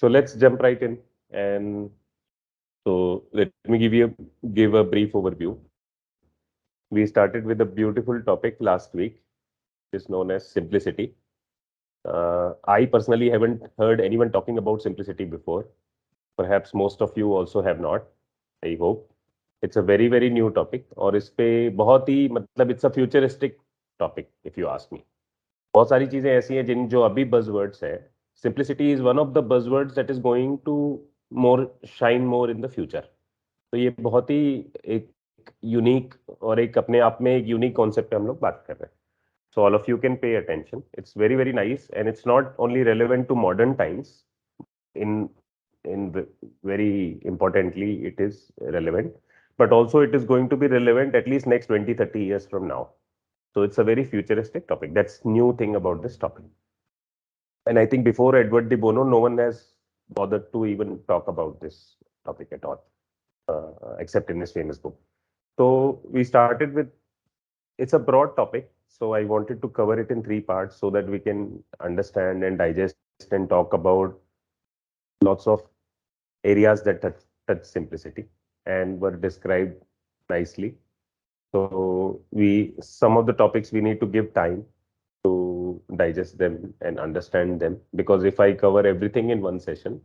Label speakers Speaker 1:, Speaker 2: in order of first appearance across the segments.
Speaker 1: So let's jump right in. And so let me give a brief overview. We started with a beautiful topic last week, which is known as simplicity. I personally haven't heard anyone talking about simplicity before. Perhaps most of you also have not. I hope it's a very new topic और इस पे बहुत ही मतलब it's a futuristic topic if you ask me. बहुत सारी चीजें ऐसी हैं जिन जो अभी buzzwords है. Simplicity is one of the buzzwords that is going to more shine more in the future. तो ये बहुत ही एक यूनिक और एक अपने आप में एक यूनिक कॉन्सेप्ट पे हम लोग बात कर रहे हैं. So all of you can pay attention. It's very nice, and it's not only relevant to modern times. In very importantly, it is relevant, but also it is going to be relevant at least next 20-30 years from now. So it's a very futuristic topic. That's new thing about this topic. And I think before Edward de Bono, no one has bothered to even talk about this topic at all, except in his famous book. So we started with, it's a broad topic, so I wanted to cover it in 3 parts so that we can understand and digest and talk about lots of areas that touch simplicity and were described nicely. So some of the topics we need to give time to digest them and understand them, because if I cover everything in one session,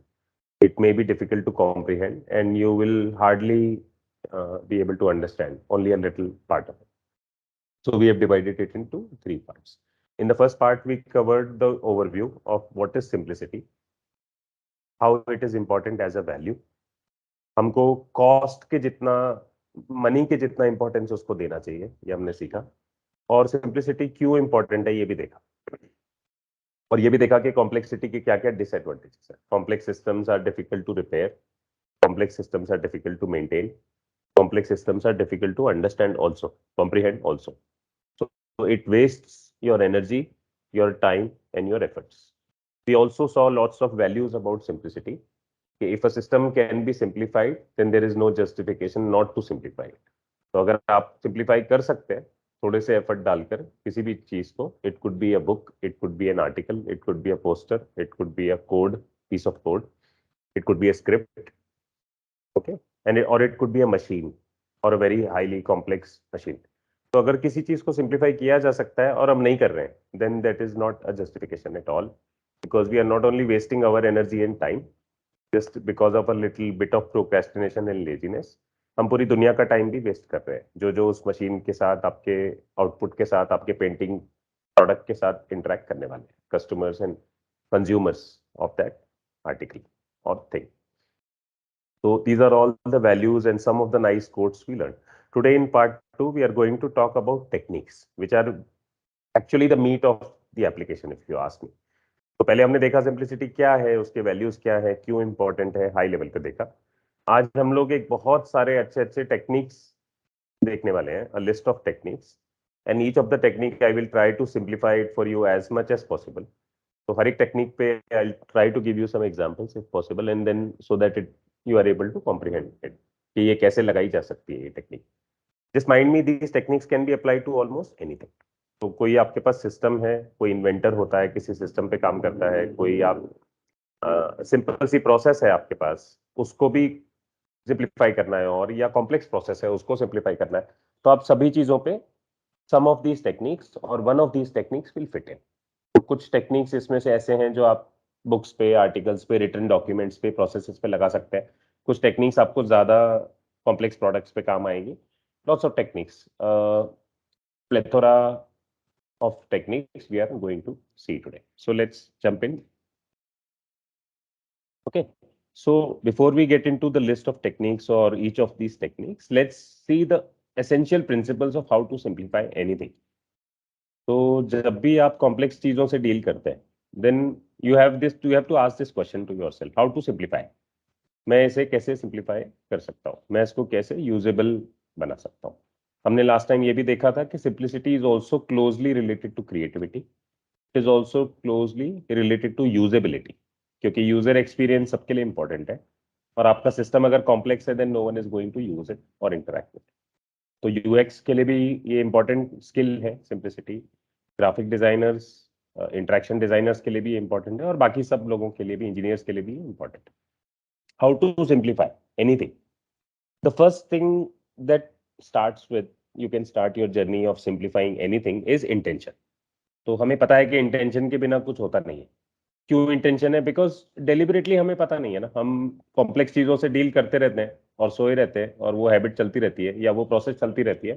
Speaker 1: it may be difficult to comprehend and you will hardly be able to understand only a little part of it. So we have divided it into 3 parts. In the first part, we covered the overview of what is simplicity, how it is important as a value. हमको cost के जितना, money के जितना importance उसको देना चाहिए, ये हमने सीखा. और सिंप्लिसिटी क्यों इंपॉर्टेंट है ये भी देखा. और ये भी देखा कि कॉम्प्लेक्सिटी के क्या क्या डिसएडवांटेजेस है. Complex systems are difficult to repair, complex systems are difficult to maintain, complex systems are difficult to understand also, comprehend also. So it wastes your energy, your time, and your efforts. We also saw lots of values about simplicity. If a system can be simplified, then there is no justification not to simplify it. तो अगर आप simplify कर सकते हैं थोड़े से effort डालकर किसी भी चीज को, it could be a book, it could be an article, it could be a poster, it could be a code, piece of code, it could be a script, okay, or it could be a machine or a very highly complex machine. तो अगर किसी चीज को simplify किया जा सकता है और हम नहीं कर रहे हैं, then that is not a justification at all, because we are not only wasting our energy and time just because of a little bit of procrastination and laziness. हम पूरी दुनिया का टाइम भी वेस्ट कर रहे हैं जो उस मशीन के साथ, आपके आउटपुट के साथ, आपके पेंटिंग प्रोडक्ट के साथ इंटरेक्ट करने वाले हैं, customers and consumers of that article और thing. So these are all the values and some of the nice quotes we learned. Today in part 2, we are going to talk about techniques, which are actually the meat of the application, if you ask me. तो पहले हमने देखा simplicity क्या है, उसके values क्या है, क्यों इंपॉर्टेंट है, हाई लेवल पे देखा. आज हम लोग एक बहुत सारे अच्छे टेक्निक्स देखने वाले हैं, a list of techniques, and each of the technique I will try to simplify it for you as much as possible. तो हर एक टेक्निक पे I'll try to give you some examples if possible, and then so that you are able to comprehend it कि ये कैसे लगाई जा सकती है ये technique. Just mind me, these techniques can be applied to almost anything. तो कोई आपके पास सिस्टम है, कोई इन्वेंटर होता है, किसी सिस्टम पे काम करता है, कोई आप सिंपल सी प्रोसेस है आपके पास, उसको भी सिंप्लीफाई करना है, और या कॉम्प्लेक्स प्रोसेस है उसको सिंप्लीफाई करना है, तो आप सभी चीजों पे सम ऑफ दीज टेक्निक्स और one of these techniques will fit in. तो कुछ टेक्निक्स इसमें से ऐसे हैं जो आप बुक्स पे, आर्टिकल्स पे, रिटन डॉक्यूमेंट्स पे, प्रोसेसेस पे लगा सकते हैं. कुछ टेक्निक्स आपको ज्यादा कॉम्प्लेक्स प्रोडक्ट्स पे काम आएंगी. Lots of techniques, plethora of techniques we are going to see today. So let's jump in. Okay. So before we get into the list of techniques or each of these techniques, let's see the essential principles of how to simplify anything. तो जब भी आप complex चीजों से deal करते हैं, then you have to ask this question to yourself, how to simplify. मैं इसे कैसे सिंप्लीफाई कर सकता हूँ, मैं इसको कैसे यूजेबल बना सकता हूँ. हमने लास्ट टाइम ये भी देखा था कि simplicity is also closely related to creativity, it is also closely related to usability, क्योंकि यूजर एक्सपीरियंस सबके लिए इंपॉर्टेंट है, और आपका सिस्टम अगर कॉम्प्लेक्स है then no one is going to use it और इंटरेक्ट विद. तो यूएक्स के लिए भी ये इंपॉर्टेंट स्किल है simplicity. Graphic designers interaction designers के लिए भी इंपॉर्टेंट है और बाकी सब लोगों के लिए भी, इंजीनियर्स के लिए भी इंपॉर्टेंट है. How to simplify anything. The first thing that starts with, you can start your journey of simplifying anything is intention. तो हमें पता है कि इंटेंशन के बिना कुछ होता नहीं है. क्यों इंटेंशन है? बिकॉज डेलिबरेटली हमें पता नहीं है ना, हम कॉम्प्लेक्स चीजों से डील करते रहते हैं और सोए रहते हैं और वो हैबिट चलती रहती है या वो प्रोसेस चलती रहती है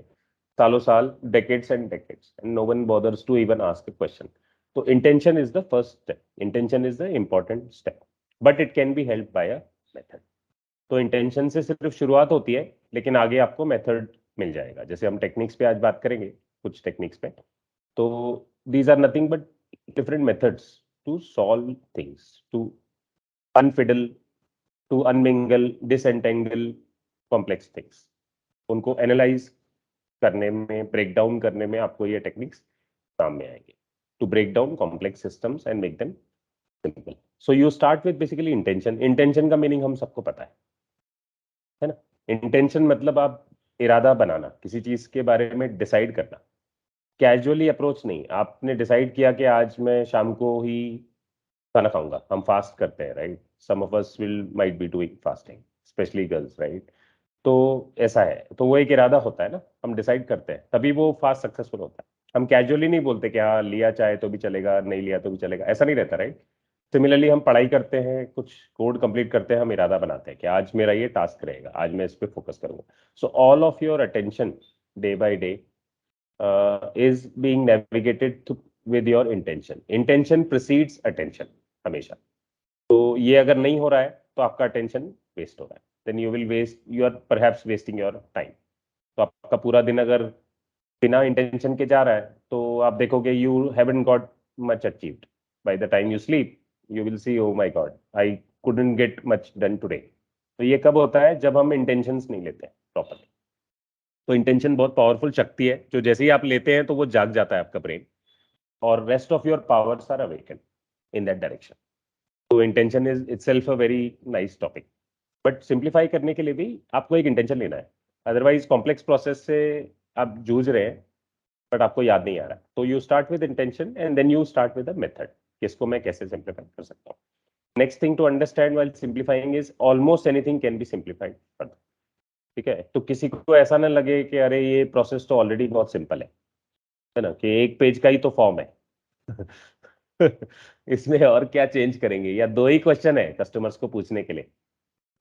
Speaker 1: सालों साल, decades and decades, and no one bothers to even ask a question. तो intention is the first step, intention is the important step, but it can be help by a method. तो intention से सिर्फ शुरुआत होती है, लेकिन आगे आपको मेथड मिल जाएगा. जैसे हम टेक्निक्स पे आज बात करेंगे, कुछ टेक्निक्स पे, तो these are nothing but different methods to solve things, to unfiddle, to unmingle, disentangle complex things. उनको एनालाइज करने में, ब्रेक डाउन करने में आपको ये टेक्निक्स काम में आएंगे. To break down complex systems and make them simple. So you start with basically intention. Intention का मीनिंग हम सबको पता है ना. इंटेंशन मतलब आप इरादा बनाना, किसी चीज के बारे में डिसाइड करना. कैजुअली अप्रोच नहीं. आपने डिसाइड किया कि आज मैं शाम को ही खाना खाऊंगा. हम फास्ट करते हैं, right? Some of us will might be doing fasting, specially girls, right? तो ऐसा है, तो वो एक इरादा होता है ना, हम डिसाइड करते हैं, तभी वो फास्ट सक्सेसफुल होता है. हम कैजुअली नहीं बोलते कि हाँ लिया चाहे तो भी चलेगा, नहीं लिया तो भी चलेगा, ऐसा नहीं रहता, राइट? सिमिलरली हम पढ़ाई करते हैं, कुछ कोड कंप्लीट करते हैं, हम इरादा बनाते हैं कि आज मेरा ये टास्क रहेगा, आज मैं इस पर फोकस करूंगा. So all of your attention day by day is being navigated with your intention. Intention precedes attention हमेशा. तो ये अगर नहीं हो रहा है तो आपका अटेंशन वेस्ट हो रहा है. Then you will waste, you are perhaps wasting your time. तो आपका पूरा दिन अगर बिना इंटेंशन के जा रहा है तो आप देखोगे you haven't got much achieved. By the time you sleep you will see, oh my God, I couldn't get much done today. तो ये कब होता है? जब हम इंटेंशंस नहीं लेते हैं प्रॉपरली. तो इंटेंशन बहुत पावरफुल शक्ति है, जो जैसे ही आप लेते हैं तो वो जाग जाता है आपका ब्रेन, और rest of your powers are awaken in that direction. तो intention is itself a very nice topic, but simplify करने के लिए भी आपको एक इंटेंशन लेना है. अदरवाइज कॉम्प्लेक्स प्रोसेस से आप जूझ रहे हैं बट आपको याद नहीं आ रहा. तो you start with intention and then you start with a method, इसको मैं कैसे सिंप्लीफाई कर सकता हूँ. Next thing to understand while simplifying is almost anything can be simplified. ठीक है, तो किसी को ऐसा ना लगे कि अरे ये प्रोसेस तो ऑलरेडी बहुत सिंपल है ना, कि एक पेज का ही तो फॉर्म है. इसमें और क्या चेंज करेंगे, या दो ही क्वेश्चन है कस्टमर्स को पूछने के लिए.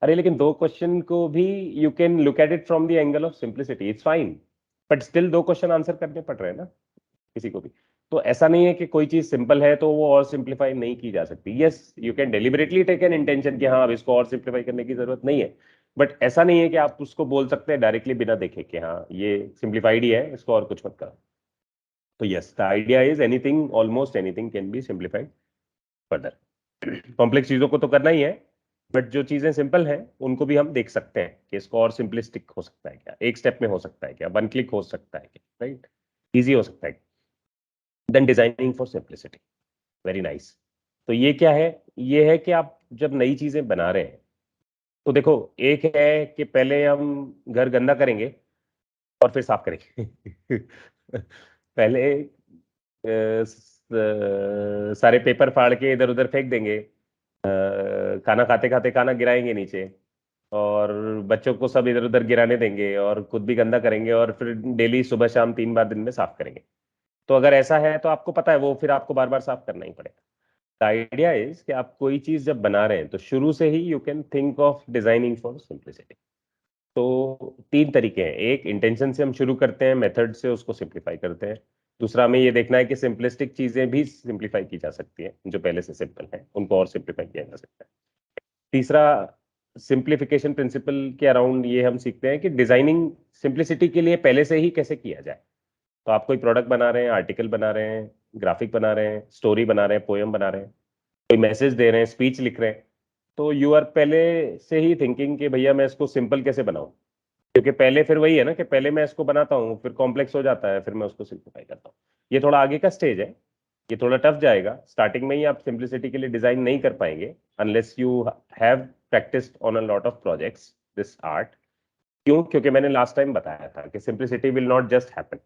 Speaker 1: अरे लेकिन दो क्वेश्चन को भी you can look at it from the angle of simplicity, it's fine, but still दो क्वेश्चन आंसर करने पड़ रहे हैं ना किसी को भी. तो ऐसा नहीं है कि कोई चीज सिंपल है तो वो और सिंप्लीफाई नहीं की जा सकती. Yes, you can deliberately take an intention कि हाँ अब इसको और सिंप्लीफाई करने की जरूरत नहीं है, बट ऐसा नहीं है कि आप उसको बोल सकते हैं डायरेक्टली बिना देखे कि हाँ ये सिंप्लीफाइड ही है, इसको और कुछ मत करो. तो yes, the idea is anything, almost anything can be simplified further. Complex चीजों को तो करना ही है, बट जो चीजें सिंपल हैं उनको भी हम देख सकते हैं कि इसको और सिंपलिस्टिक हो सकता है क्या, एक स्टेप में हो सकता है क्या, वन क्लिक हो सकता है क्या, राइट? इजी हो सकता है. Then designing for simplicity, very nice. तो ये क्या है? ये है कि आप जब नई चीजें बना रहे हैं तो देखो, एक है कि पहले हम घर गंदा करेंगे और फिर साफ करेंगे. पहले सारे पेपर फाड़ के इधर उधर फेंक देंगे, खाना खाते खाते खाना गिराएंगे नीचे, और बच्चों को सब इधर उधर गिराने देंगे और खुद भी गंदा करेंगे, और फिर डेली सुबह शाम 3 बार दिन में साफ करेंगे. तो अगर ऐसा है तो आपको पता है वो फिर आपको बार बार साफ करना ही पड़ेगा. द आइडिया इज कि आप कोई चीज जब बना रहे हैं तो शुरू से ही you can think of designing for simplicity. तो तीन तरीके हैं. एक, इंटेंशन से हम शुरू करते हैं, मेथड से उसको सिंप्लीफाई करते हैं. दूसरा, हमें ये देखना है कि सिंपलिस्टिक चीजें भी सिंप्लीफाई की जा सकती हैं, जो पहले से सिंपल है उनको और सिंप्लीफाई किया जा सकता है. तीसरा, सिंप्लीफिकेशन प्रिंसिपल के अराउंड ये हम सीखते हैं कि डिजाइनिंग सिंप्लिसिटी के लिए पहले से ही कैसे किया जाए. तो आप कोई प्रोडक्ट बना रहे हैं, आर्टिकल बना रहे हैं, ग्राफिक बना रहे हैं, स्टोरी बना रहे हैं, पोएम बना रहे हैं, कोई मैसेज दे रहे हैं, स्पीच लिख रहे हैं, तो यू आर पहले से ही थिंकिंग कि भैया मैं इसको सिंपल कैसे बनाऊं. क्योंकि पहले फिर वही है ना कि पहले मैं इसको बनाता हूँ, फिर कॉम्प्लेक्स हो जाता है, फिर मैं उसको सिंप्लीफाई करता हूँ. ये थोड़ा आगे का स्टेज है, ये थोड़ा टफ जाएगा. स्टार्टिंग में ही आप सिंप्लिसिटी के लिए डिजाइन नहीं कर पाएंगे unless you have practised on a lot of projects this art. क्यों? क्योंकि मैंने लास्ट टाइम बताया था कि simplicity will not just happen.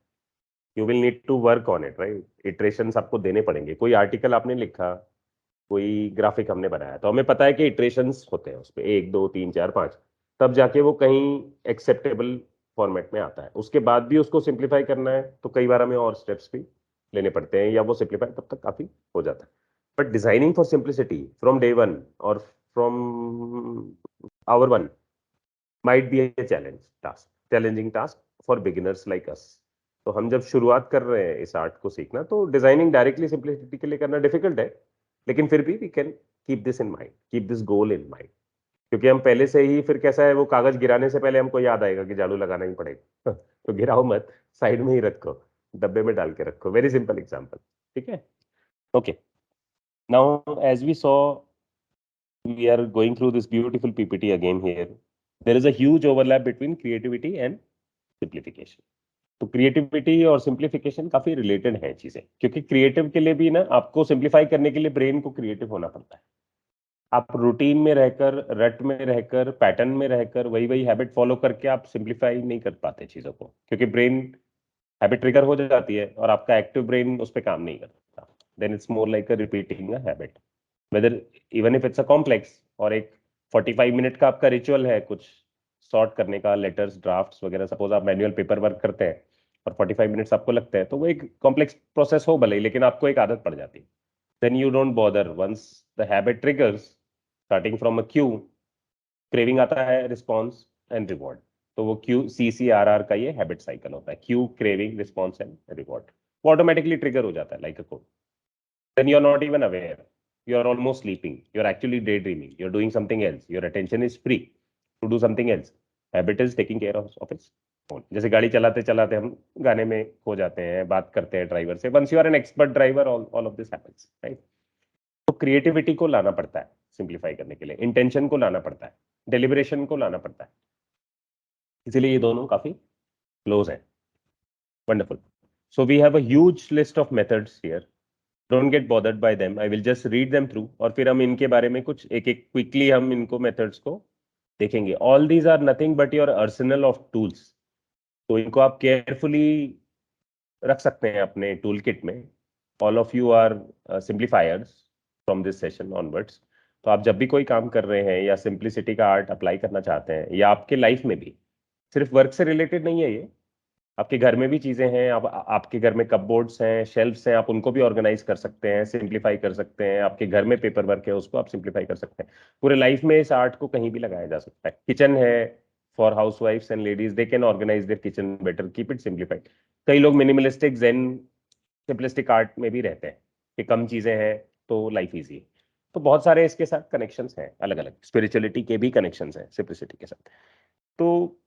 Speaker 1: You will need to work on it, right? Iterations आपको देने पड़ेंगे। कोई आर्टिकल आपने लिखा, कोई ग्राफिक हमने बनाया, तो हमें पता है कि इटरेशंस होते हैं उसपे, 1 2 3 4 5, तब जाके वो कहीं एक्सेप्टेबल फॉर्मेट में आता है। उसके बाद भी उसको सिंप्लीफाई करना है तो कई बार हमें और स्टेप्स भी लेने पड़ते हैं, या वो सिंप्लीफाई तब तक काफी हो जाता है। But designing for simplicity from day one और from hour one might be a challenging task for beginners like us. तो हम जब शुरुआत कर रहे हैं इस आर्ट को सीखना, तो डिजाइनिंग डायरेक्टली सिंप्लिसिटी के लिए करना डिफिकल्ट है, लेकिन फिर भी we can keep this in mind, keep this goal in mind. क्योंकि हम पहले से ही, फिर कैसा है, वो कागज गिराने से पहले हमको याद आएगा कि झाड़ू लगाना ही पड़ेगा तो गिराओ मत, साइड में ही रखो, डब्बे में डाल के रखो। वेरी सिंपल एग्जाम्पल, ठीक है? Okay, now as we saw, we are going through this beautiful PPT again here. There is a huge overlap between creativity and simplification. तो क्रिएटिविटी और सिंप्लीफिकेशन काफी रिलेटेड है चीजें, क्योंकि क्रिएटिव के लिए भी ना आपको सिंप्लीफाई करने के लिए ब्रेन को क्रिएटिव होना पड़ता है। आप रूटीन में रहकर, रट में रहकर, पैटर्न में रहकर, वही वही हैबिट फॉलो करके आप सिंप्लीफाई नहीं कर पाते चीजों को, क्योंकि ब्रेन हैबिट ट्रिगर हो जाती है और आपका एक्टिव ब्रेन उस पर काम नहीं करता। Then it's more like a repeating a habit, whether even if it's a complex. और एक 45 मिनट का आपका रिचुअल है कुछ सॉर्ट करने का, लेटर्स, ड्राफ्ट्स वगैरह, सपोज आप मैनुअल पेपर वर्क करते हैं और 45 मिनट्स आपको लगते हैं, तो वो एक कॉम्प्लेक्स प्रोसेस हो भले ही, लेकिन आपको एक आदत पड़ जाती है। Then you don't bother once the habit triggers, starting from a cue, craving आता है, रिस्पॉन्स एंड रिवॉर्ड। तो वो क्यू CCRR का ये हैबिट साइकिल होता है, Q, craving, response and reward. वो ऑटोमेटिकली ट्रिगर हो जाता है like a code. then you're not even aware, you're almost sleeping, you're actually daydreaming, you're doing something else, your attention is free to do something else, habit is taking care of its own। जैसे गाड़ी चलाते चलाते हम गाने में खो जाते हैं, बात करते हैं ड्राइवर से, once you are an expert driver, all of this happens, right? तो क्रिएटिविटी को लाना पड़ता है सिंप्लीफाई करने के लिए, इंटेंशन को लाना पड़ता है, डेलिब्रेशन को लाना पड़ता है, इसीलिए ये दोनों काफी क्लोज है। Wonderful. So we have a huge list of methods here, don't get bothered by them, I will just read them through, और फिर हम इनके बारे में कुछ एक एक क्विकली हम इनको मेथड्स को देखेंगे। All these are nothing but your arsenal of tools. तो इनको आप केयरफुली रख सकते हैं अपने टूल किट में। All of you are simplifiers from this session onwards. तो आप जब भी कोई काम कर रहे हैं या सिंप्लिसिटी का आर्ट अप्लाई करना चाहते हैं, या आपके लाइफ में भी, सिर्फ वर्क से रिलेटेड नहीं है ये, आपके घर में भी चीजें हैं, आप आपके घर में कपबोर्ड्स हैं, शेल्फ्स हैं, आप उनको भी ऑर्गेनाइज कर सकते हैं, सिंप्लीफाई कर सकते हैं। आपके घर में पेपर वर्क है, उसको आप सिंप्लीफाई कर सकते हैं। पूरे लाइफ में इस आर्ट को कहीं भी लगाया जा सकता है। किचन है, for house wives and ladies, they can organise their kitchen better, keep it simplified. कई लोग मिनिमलिस्टिक जेन सिंपलिस्टिक आर्ट में भी रहते हैं कि कम चीजें हैं तो लाइफ इजी है। तो बहुत सारे इसके साथ कनेक्शंस हैं, अलग अलग स्पिरिचुअलिटी के भी कनेक्शंस हैं सिंपलिसिटी के साथ। तो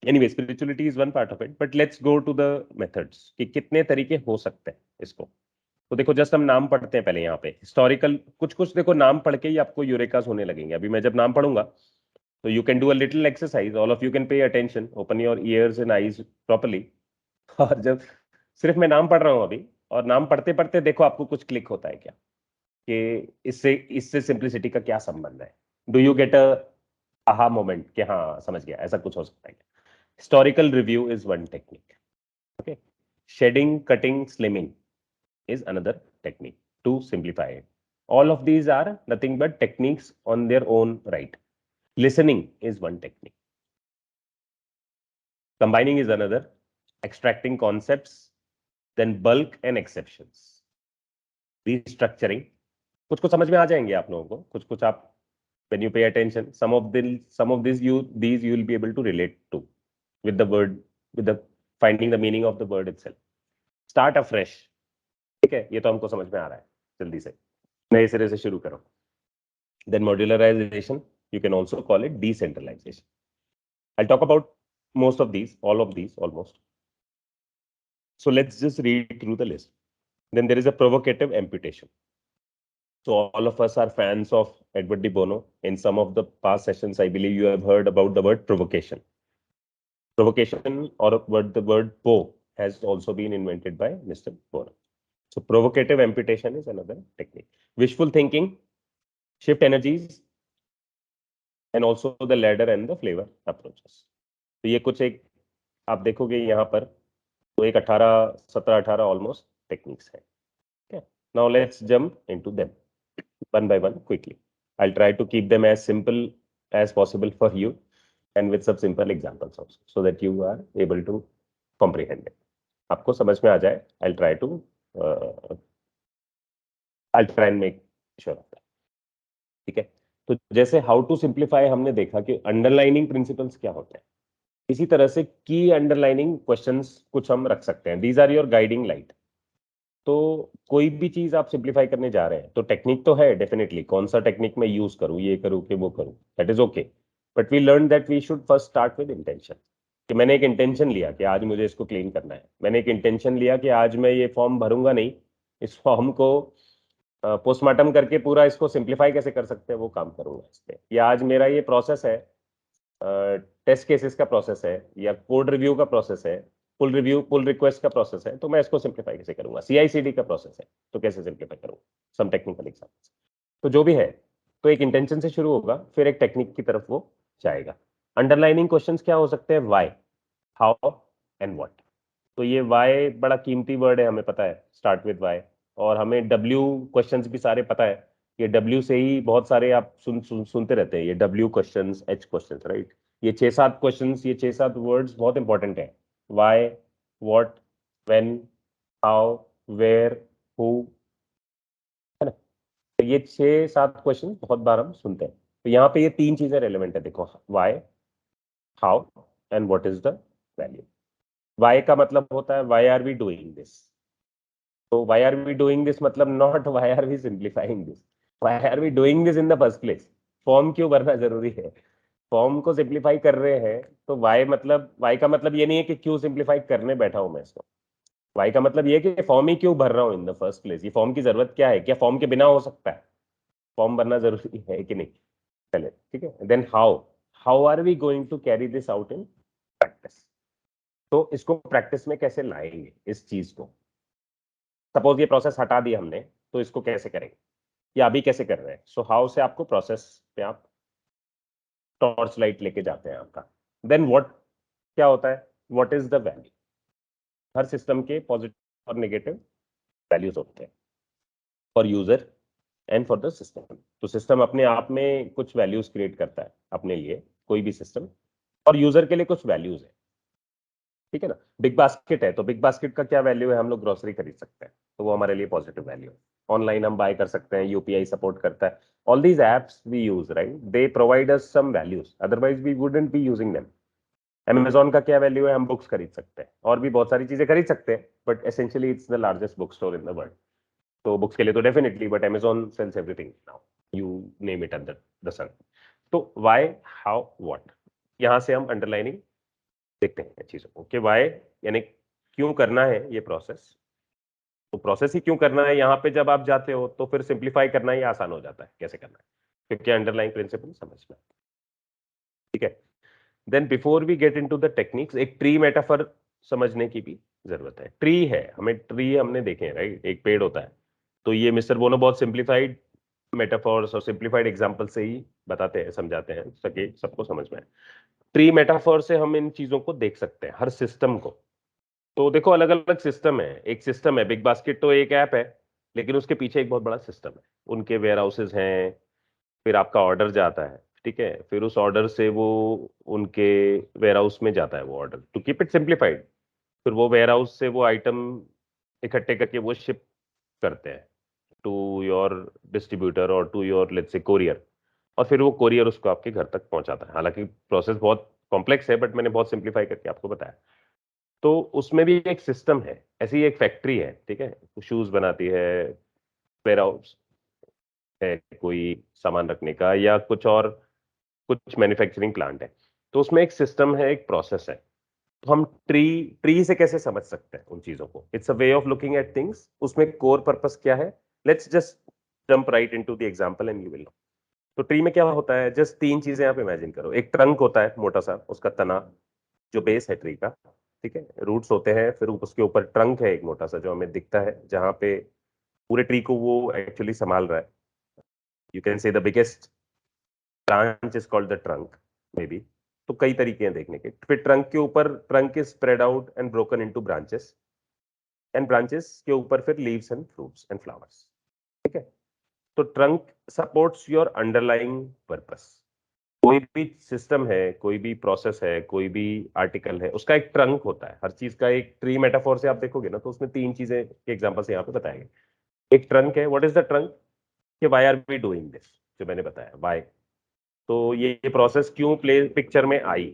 Speaker 1: anyway, spirituality is one part of it, but let's go to the methods कि कितने तरीके हो सकते हैं इसको। तो देखो, जस्ट हम नाम पढ़ते हैं पहले यहाँ पे, हिस्टोरिकल कुछ कुछ देखो, नाम पढ़ के ही आपको यूरेकास होने लगेंगे। अभी मैं जब नाम पढ़ूंगा तो you can do a little exercise, all of you can pay attention, open your ears and eyes properly और जब सिर्फ मैं नाम पढ़ रहा हूँ अभी, और नाम पढ़ते पढ़ते देखो आपको कुछ क्लिक होता है क्या, कि इससे इससे सिंप्लिसिटी का क्या संबंध है। Do you get a aha moment कि हाँ समझ गया, ऐसा कुछ हो सकता है क्या? Historical review is one technique. Okay. Shedding, cutting, slimming is another technique to simplify it. All of these are nothing but techniques on their own right. Listening is one technique. Combining is another. Extracting concepts, then bulk and exceptions. Restructuring. कुछ कुछ समझ में आ जाएंगे आप लोगों को, कुछ कुछ आप when you pay attention, some of these you will be able to relate to with the word, with the finding the meaning of the word itself. Start afresh. ठीक है, ये तो हमको समझ में आ रहा है, जल्दी से नए सिरे से शुरू करो। Then modularization, you can also call it decentralization. I'll talk about most of these, all of these almost. So let's just read through the list. Then there is a provocative amputation. So all of us are fans of Edward de Bono. In some of the past sessions, I believe you have heard about the word provocation. Provocation, or the word po, has also been invented by Mr. Bono. So provocative amputation is another technique. Wishful thinking, shift energies, and also the ladder and the flavor approaches. तो ये कुछ एक आप देखोगे यहाँ पर तो एक 18 17 18 ऑलमोस्ट टेक्निक्स है। Now let's jump into them one by one quickly. I'll try to keep them as simple as possible for you and with some simple examples also so that you are able to comprehend it. आपको समझ में आ जाए. I'll try and make sure of that. ठीक है. तो जैसे how to simplify हमने देखा कि अंडरलाइनिंग प्रिंसिपल्स क्या होते हैं, इसी तरह से की अंडरलाइनिंग क्वेश्चंस कुछ हम रख सकते हैं. These are your guiding light. तो कोई भी चीज आप सिंप्लीफाई करने जा रहे हैं तो टेक्निक तो है डेफिनेटली, कौन सा टेक्निक मैं यूज करूं, ये करूं कि वो करूं, that is okay. But we learn that we should first start with intention. कि मैंने एक इंटेंशन लिया कि आज मुझे इसको क्लीन करना है. मैंने एक इंटेंशन लिया कि आज मैं ये फॉर्म भरूंगा नहीं, इस फॉर्म को पोस्टमार्टम करके पूरा इसको सिंप्लीफाई कैसे कर सकते हैं वो काम करूंगा इस पे. या आज मेरा ये प्रोसेस है, टेस्ट केसेस का प्रोसेस है या कोड रिव्यू का प्रोसेस है, पुल रिक्वेस्ट का प्रोसेस है, तो मैं इसको सिंप्लीफाई कैसे करूंगा. CI/CD का प्रोसेस है तो कैसे सिंप्लीफाई करूंगा. Some technical examples. तो जो भी है, तो एक इंटेंशन से शुरू होगा, फिर एक टेक्निक की तरफ वो जाएगा. अंडरलाइनिंग क्वेश्चंस क्या हो सकते हैं? Why, how and what. तो ये व्हाई बड़ा कीमती वर्ड है, हमें पता है, स्टार्ट विद व्हाई. और हमें डब्ल्यू क्वेश्चंस भी सारे पता है. ये डब्ल्यू से ही बहुत सारे आप सुनते रहते हैं, ये W questions, H questions, right. ये 6-7 क्वेश्चंस, ये 6-7 वर्ड्स बहुत इंपॉर्टेंट है. Why, what, when, how, where, who, है ना. तो ये 6-7 क्वेश्चन बहुत बार हम सुनते हैं. तो यहाँ पे ये 3 चीजें रेलेवेंट है. देखो, why, how and what is the value. Why का मतलब होता है why are we doing this. तो why are we doing this मतलब not why are we simplifying this, why are we doing this in the first place. Form क्यों भरना जरूरी है, फॉर्म को सिंप्लीफाई कर रहे हैं. तो व्हाई मतलब, व्हाई का मतलब ये नहीं है कि क्यों सिंप्लीफाई करने बैठा हूं मैं इसको. व्हाई का मतलब ये है कि फॉर्म ही क्यों भर रहा हूं इन द फर्स्ट प्लेस. ये फॉर्म की जरूरत क्या है, क्या फॉर्म के बिना हो सकता है, फॉर्म भरना जरूरी है कि नहीं. चले, ठीक है. Then how, how are we going to carry this out in practice. तो इसको प्रैक्टिस में कैसे लाएंगे इस चीज को. सपोज ये प्रोसेस हटा दिया हमने, तो इसको कैसे करेंगे या अभी कैसे कर रहे हैं. सो हाउ से आपको प्रोसेस पे आप टॉर्च लाइट लेके जाते हैं आपका. देन व्हाट क्या होता है, what is the value. Her system के पॉजिटिव और नेगेटिव वैल्यूज होते हैं for user and for the system. तो सिस्टम अपने आप में कुछ वैल्यूज क्रिएट करता है अपने लिए, कोई भी सिस्टम, और यूजर के लिए कुछ वैल्यूज है. ठीक है ना. बिग बास्केट है तो बिग बास्केट का क्या वैल्यू है, हम लोग ग्रोसरी खरीद सकते हैं तो वो हमारे लिए पॉजिटिव वैल्यू है. ऑनलाइन हम बाय कर सकते हैं, यूपीआई सपोर्ट करता है. All these apps we use, right, they provide us some values, otherwise we wouldn't be using them. Amazon का क्या वैल्यू है, हम बुक्स खरीद सकते हैं और भी बहुत सारी चीजें खरीद सकते हैं, but essentially it's the largest book store in the world. तो बुक्स के लिए तो definitely, but Amazon sells everything now, you name it under the sun. तो व्हाई, हाउ, व्हाट, यहां से हम अंडरलाइनिंग देखते हैं चीजों को कि व्हाई यानी क्यों करना है ये प्रोसेस. तो प्रोसेस ही क्यों करना है, यहाँ पे जब आप जाते हो तो फिर सिंप्लीफाई करना ही आसान हो जाता है कैसे करना है, क्योंकि अंडरलाइंग प्रिंसिपल समझ में. ठीक है. Then before we get into the techniques, एक ट्री मेटाफर समझने की भी जरूरत है. ट्री है, हमें ट्री हमने देखे हैं, राइट, एक पेड़ होता है. तो ये मिस्टर बोनो बहुत सिंप्लीफाइड मेटाफॉर्स और सिंप्लीफाइड एग्जांपल से ही बताते हैं, समझाते हैं ताकि सबको समझ में आए. ट्री मेटाफोर से हम इन चीजों को देख सकते हैं, हर सिस्टम को. तो देखो, अलग अलग सिस्टम है. एक सिस्टम है बिग बास्केट, तो एक ऐप है, लेकिन उसके पीछे एक बहुत बड़ा सिस्टम है. उनके वेयर हाउसेज हैं, फिर आपका ऑर्डर जाता है, ठीक है, फिर उस ऑर्डर से वो उनके वेयर हाउस में जाता है वो order, to keep it simplified. फिर वो वेयर हाउस से वो आइटम इकट्ठे करके वो शिप करते हैं टू योर डिस्ट्रीब्यूटर और to your let's say courier. और फिर वो कोरियर उसको आपके घर तक पहुंचाता है. हालांकि प्रोसेस बहुत कॉम्प्लेक्स है, बट मैंने बहुत सिंप्लीफाई करके आपको बताया. तो उसमें भी एक सिस्टम है, ऐसी एक फैक्ट्री है, ठीक है, शूज बनाती है, वेयर हाउस है कोई सामान रखने का, या कुछ और, कुछ मैन्युफैक्चरिंग प्लांट है. तो उसमें एक सिस्टम है, एक प्रोसेस है. तो हम ट्री ट्री से कैसे समझ सकते हैं उन चीजों को. It's a way of looking at things. उसमें कोर पर्पस क्या है, let's just jump right into the example and you will know. तो ट्री में क्या होता है, जस्ट 3 चीजें आप इमेजिन करो. एक ट्रंक होता है मोटा सा, उसका तना, जो बेस है ट्री का, ठीक है, रूट्स होते हैं, फिर उसके ऊपर ट्रंक है एक मोटा सा जो हमें दिखता है, जहां पे पूरे ट्री को वो एक्चुअली संभाल रहा है. You can say the biggest branch is called the trunk may be. तो कई तरीके हैं देखने के। फिर ट्रंक के ऊपर, trunk is spread out and broken into branches, and branches के ऊपर फिर leaves and fruits and flowers. ठीक है, तो trunk supports your underlying purpose. कोई भी सिस्टम है, कोई भी प्रोसेस है, कोई भी आर्टिकल है, उसका एक ट्रंक होता है। हर चीज का एक ट्री मेटाफोर से आप देखोगे ना, तो उसमें तीन चीजें के एग्जांपल्स यहाँ पे बताएंगे। एक ट्रंक है, व्हाट इज द ट्रंक, कि why are we doing this, जो मैंने बताया वाई। तो ये प्रोसेस क्यों प्ले पिक्चर में आई,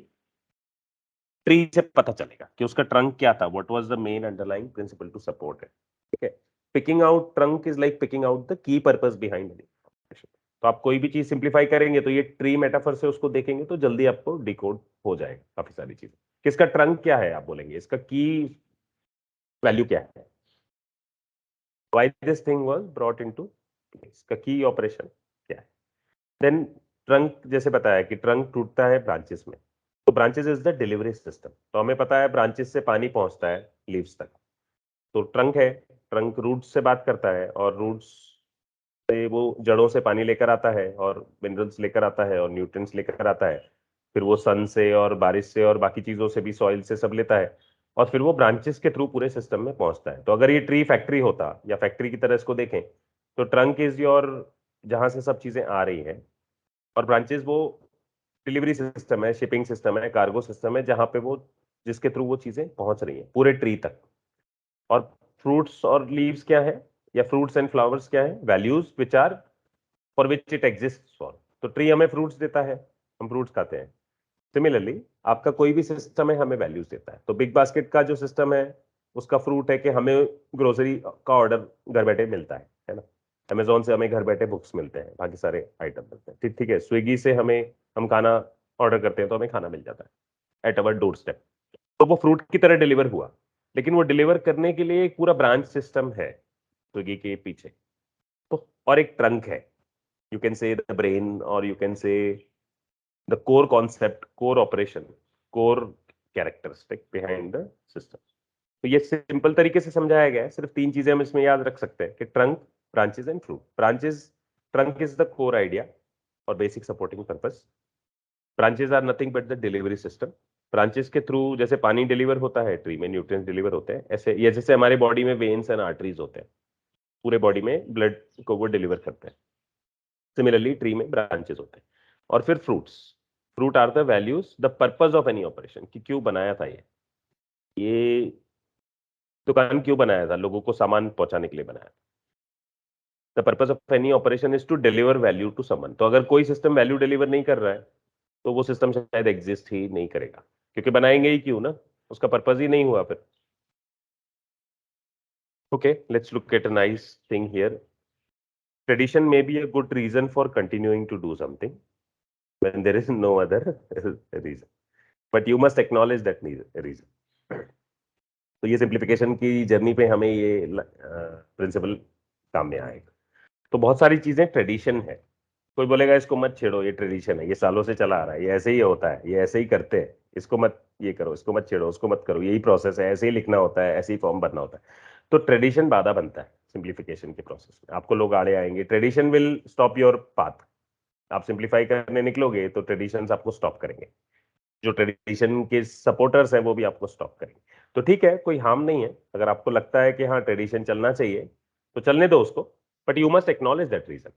Speaker 1: ट्री से पता चलेगा कि उसका ट्रंक क्या था, what was the main underlying principle to support it. ठीक है, picking out trunk is like picking out the key purpose behind it. तो आप कोई भी चीज सिंप्लीफाई करेंगे तो ये ट्री मेटाफर से उसको देखेंगे तो जल्दी आपको डिकोड हो जाएगा काफी सारी चीजें। किसका ट्रंक क्या है आप बोलेंगे, इसका की वैल्यू क्या है, why this thing was brought into, इसका की ऑपरेशन क्या है। देन ट्रंक जैसे बताया कि ट्रंक टूटता है ब्रांचेस में, तो branches is the delivery system. तो हमें पता है ब्रांचेस से पानी पहुंचता है लीव्स तक, तो ट्रंक है, ट्रंक रूट्स से बात करता है और रूट्स से वो जड़ों से पानी लेकर आता है और मिनरल्स लेकर आता है और न्यूट्रिएंट्स लेकर आता है। फिर वो सन से और बारिश से और बाकी चीजों से भी, सॉइल से सब लेता है, और फिर वो ब्रांचेस के थ्रू पूरे सिस्टम में पहुंचता है। तो अगर ये ट्री फैक्ट्री होता या फैक्ट्री की तरह इसको देखें, तो ट्रंक इज योर जहां से सब चीजें आ रही हैं, और ब्रांचेस वो डिलीवरी सिस्टम है, शिपिंग सिस्टम है, कार्गो सिस्टम है, जहां पे वो जिसके थ्रू वो चीजें पहुंच रही हैं पूरे ट्री तक। और फ्रूट्स और लीव्स क्या है, या फ्रूट्स एंड फ्लावर्स क्या है, values which are for which it exist for. तो ट्री हमें फ्रूट्स देता है, हम फ्रूट्स खाते हैं। सिमिलरली आपका कोई भी सिस्टम है हमें वैल्यूज देता है। तो बिग बास्केट का जो सिस्टम है, उसका फ्रूट है कि हमें ग्रोसरी का ऑर्डर घर बैठे मिलता है ना। अमेजोन से हमें घर बैठे बुक्स मिलते हैं, बाकी सारे आइटम मिलते हैं। ठीक ठीक है, स्विगी से हमें, हम खाना ऑर्डर करते हैं तो हमें खाना मिल जाता है एट अवर डोर स्टेप। तो वो फ्रूट की तरह डिलीवर हुआ, लेकिन वो डिलीवर करने के लिए एक पूरा ब्रांच सिस्टम है स्विगी के पीछे। तो और एक ट्रंक है, you can say the brain, or you can say the core concept, core operation, core characteristic behind the system। तो ये सिंपल तरीके से समझाया गया है। सिर्फ तीन चीजें हम इसमें याद रख सकते हैं कि trunk, branches and fruit. Branches, trunk is the core idea और basic supporting purpose. Branches are nothing but the delivery system. Branches के थ्रू जैसे पानी डिलीवर होता है ट्री में, न्यूट्रिएंट्स डिलीवर होते हैं, ऐसे ये जैसे हमारे बॉडी में वेन्स एंड आर्टरीज होते हैं, पूरे बॉडी में ब्लड को वो डिलीवर करते हैं। सिमिलरली ट्री में ब्रांचेस होते हैं। और फिर fruits, fruit are the values, the purpose of any operation, कि क्यों बनाया था ये दुकान क्यों बनाया था, लोगों को सामान पहुंचाने के लिए बनाया। The purpose of any operation is to deliver value to someone. तो अगर कोई सिस्टम वैल्यू डिलीवर नहीं कर रहा है तो वो सिस्टम शायद एग्जिस्ट ही नहीं करेगा, क्योंकि बनाएंगे ही क्यों ना, उसका पर्पस ही नहीं हुआ फिर। Okay, let's look at a nice thing here. Tradition may be a good reason for continuing to do something when there is no other reason, but you must acknowledge that reason। तो ये simplification की journey पे हमें ये principal काम में आएगा। तो बहुत सारी चीजें ट्रेडिशन है। कोई बोलेगा इसको मत छेड़ो, ये ट्रेडिशन है, ये सालों से चला आ रहा है, ये ऐसे ही होता है, ये ऐसे ही करते हैं, इसको मत ये करो, इसको मत छेड़ो, उसको मत करो, यही प्रोसेस है, ऐसे ही लिखना होता है, ऐसे ही फॉर्म भरना होता है। तो ट्रेडिशन बाधा बनता है सिंप्लीफिकेशन के प्रोसेस में। आपको लोग आड़े आएंगे, tradition will stop your path. आप सिंप्लीफाई करने निकलोगे तो ट्रेडिशंस आपको स्टॉप करेंगे, जो ट्रेडिशन के सपोर्टर्स हैं वो भी आपको स्टॉप करेंगे। तो ठीक है, कोई हार्म नहीं है अगर आपको लगता है कि हाँ ट्रेडिशन चलना चाहिए तो चलने दो उसको, but you must acknowledge that reason.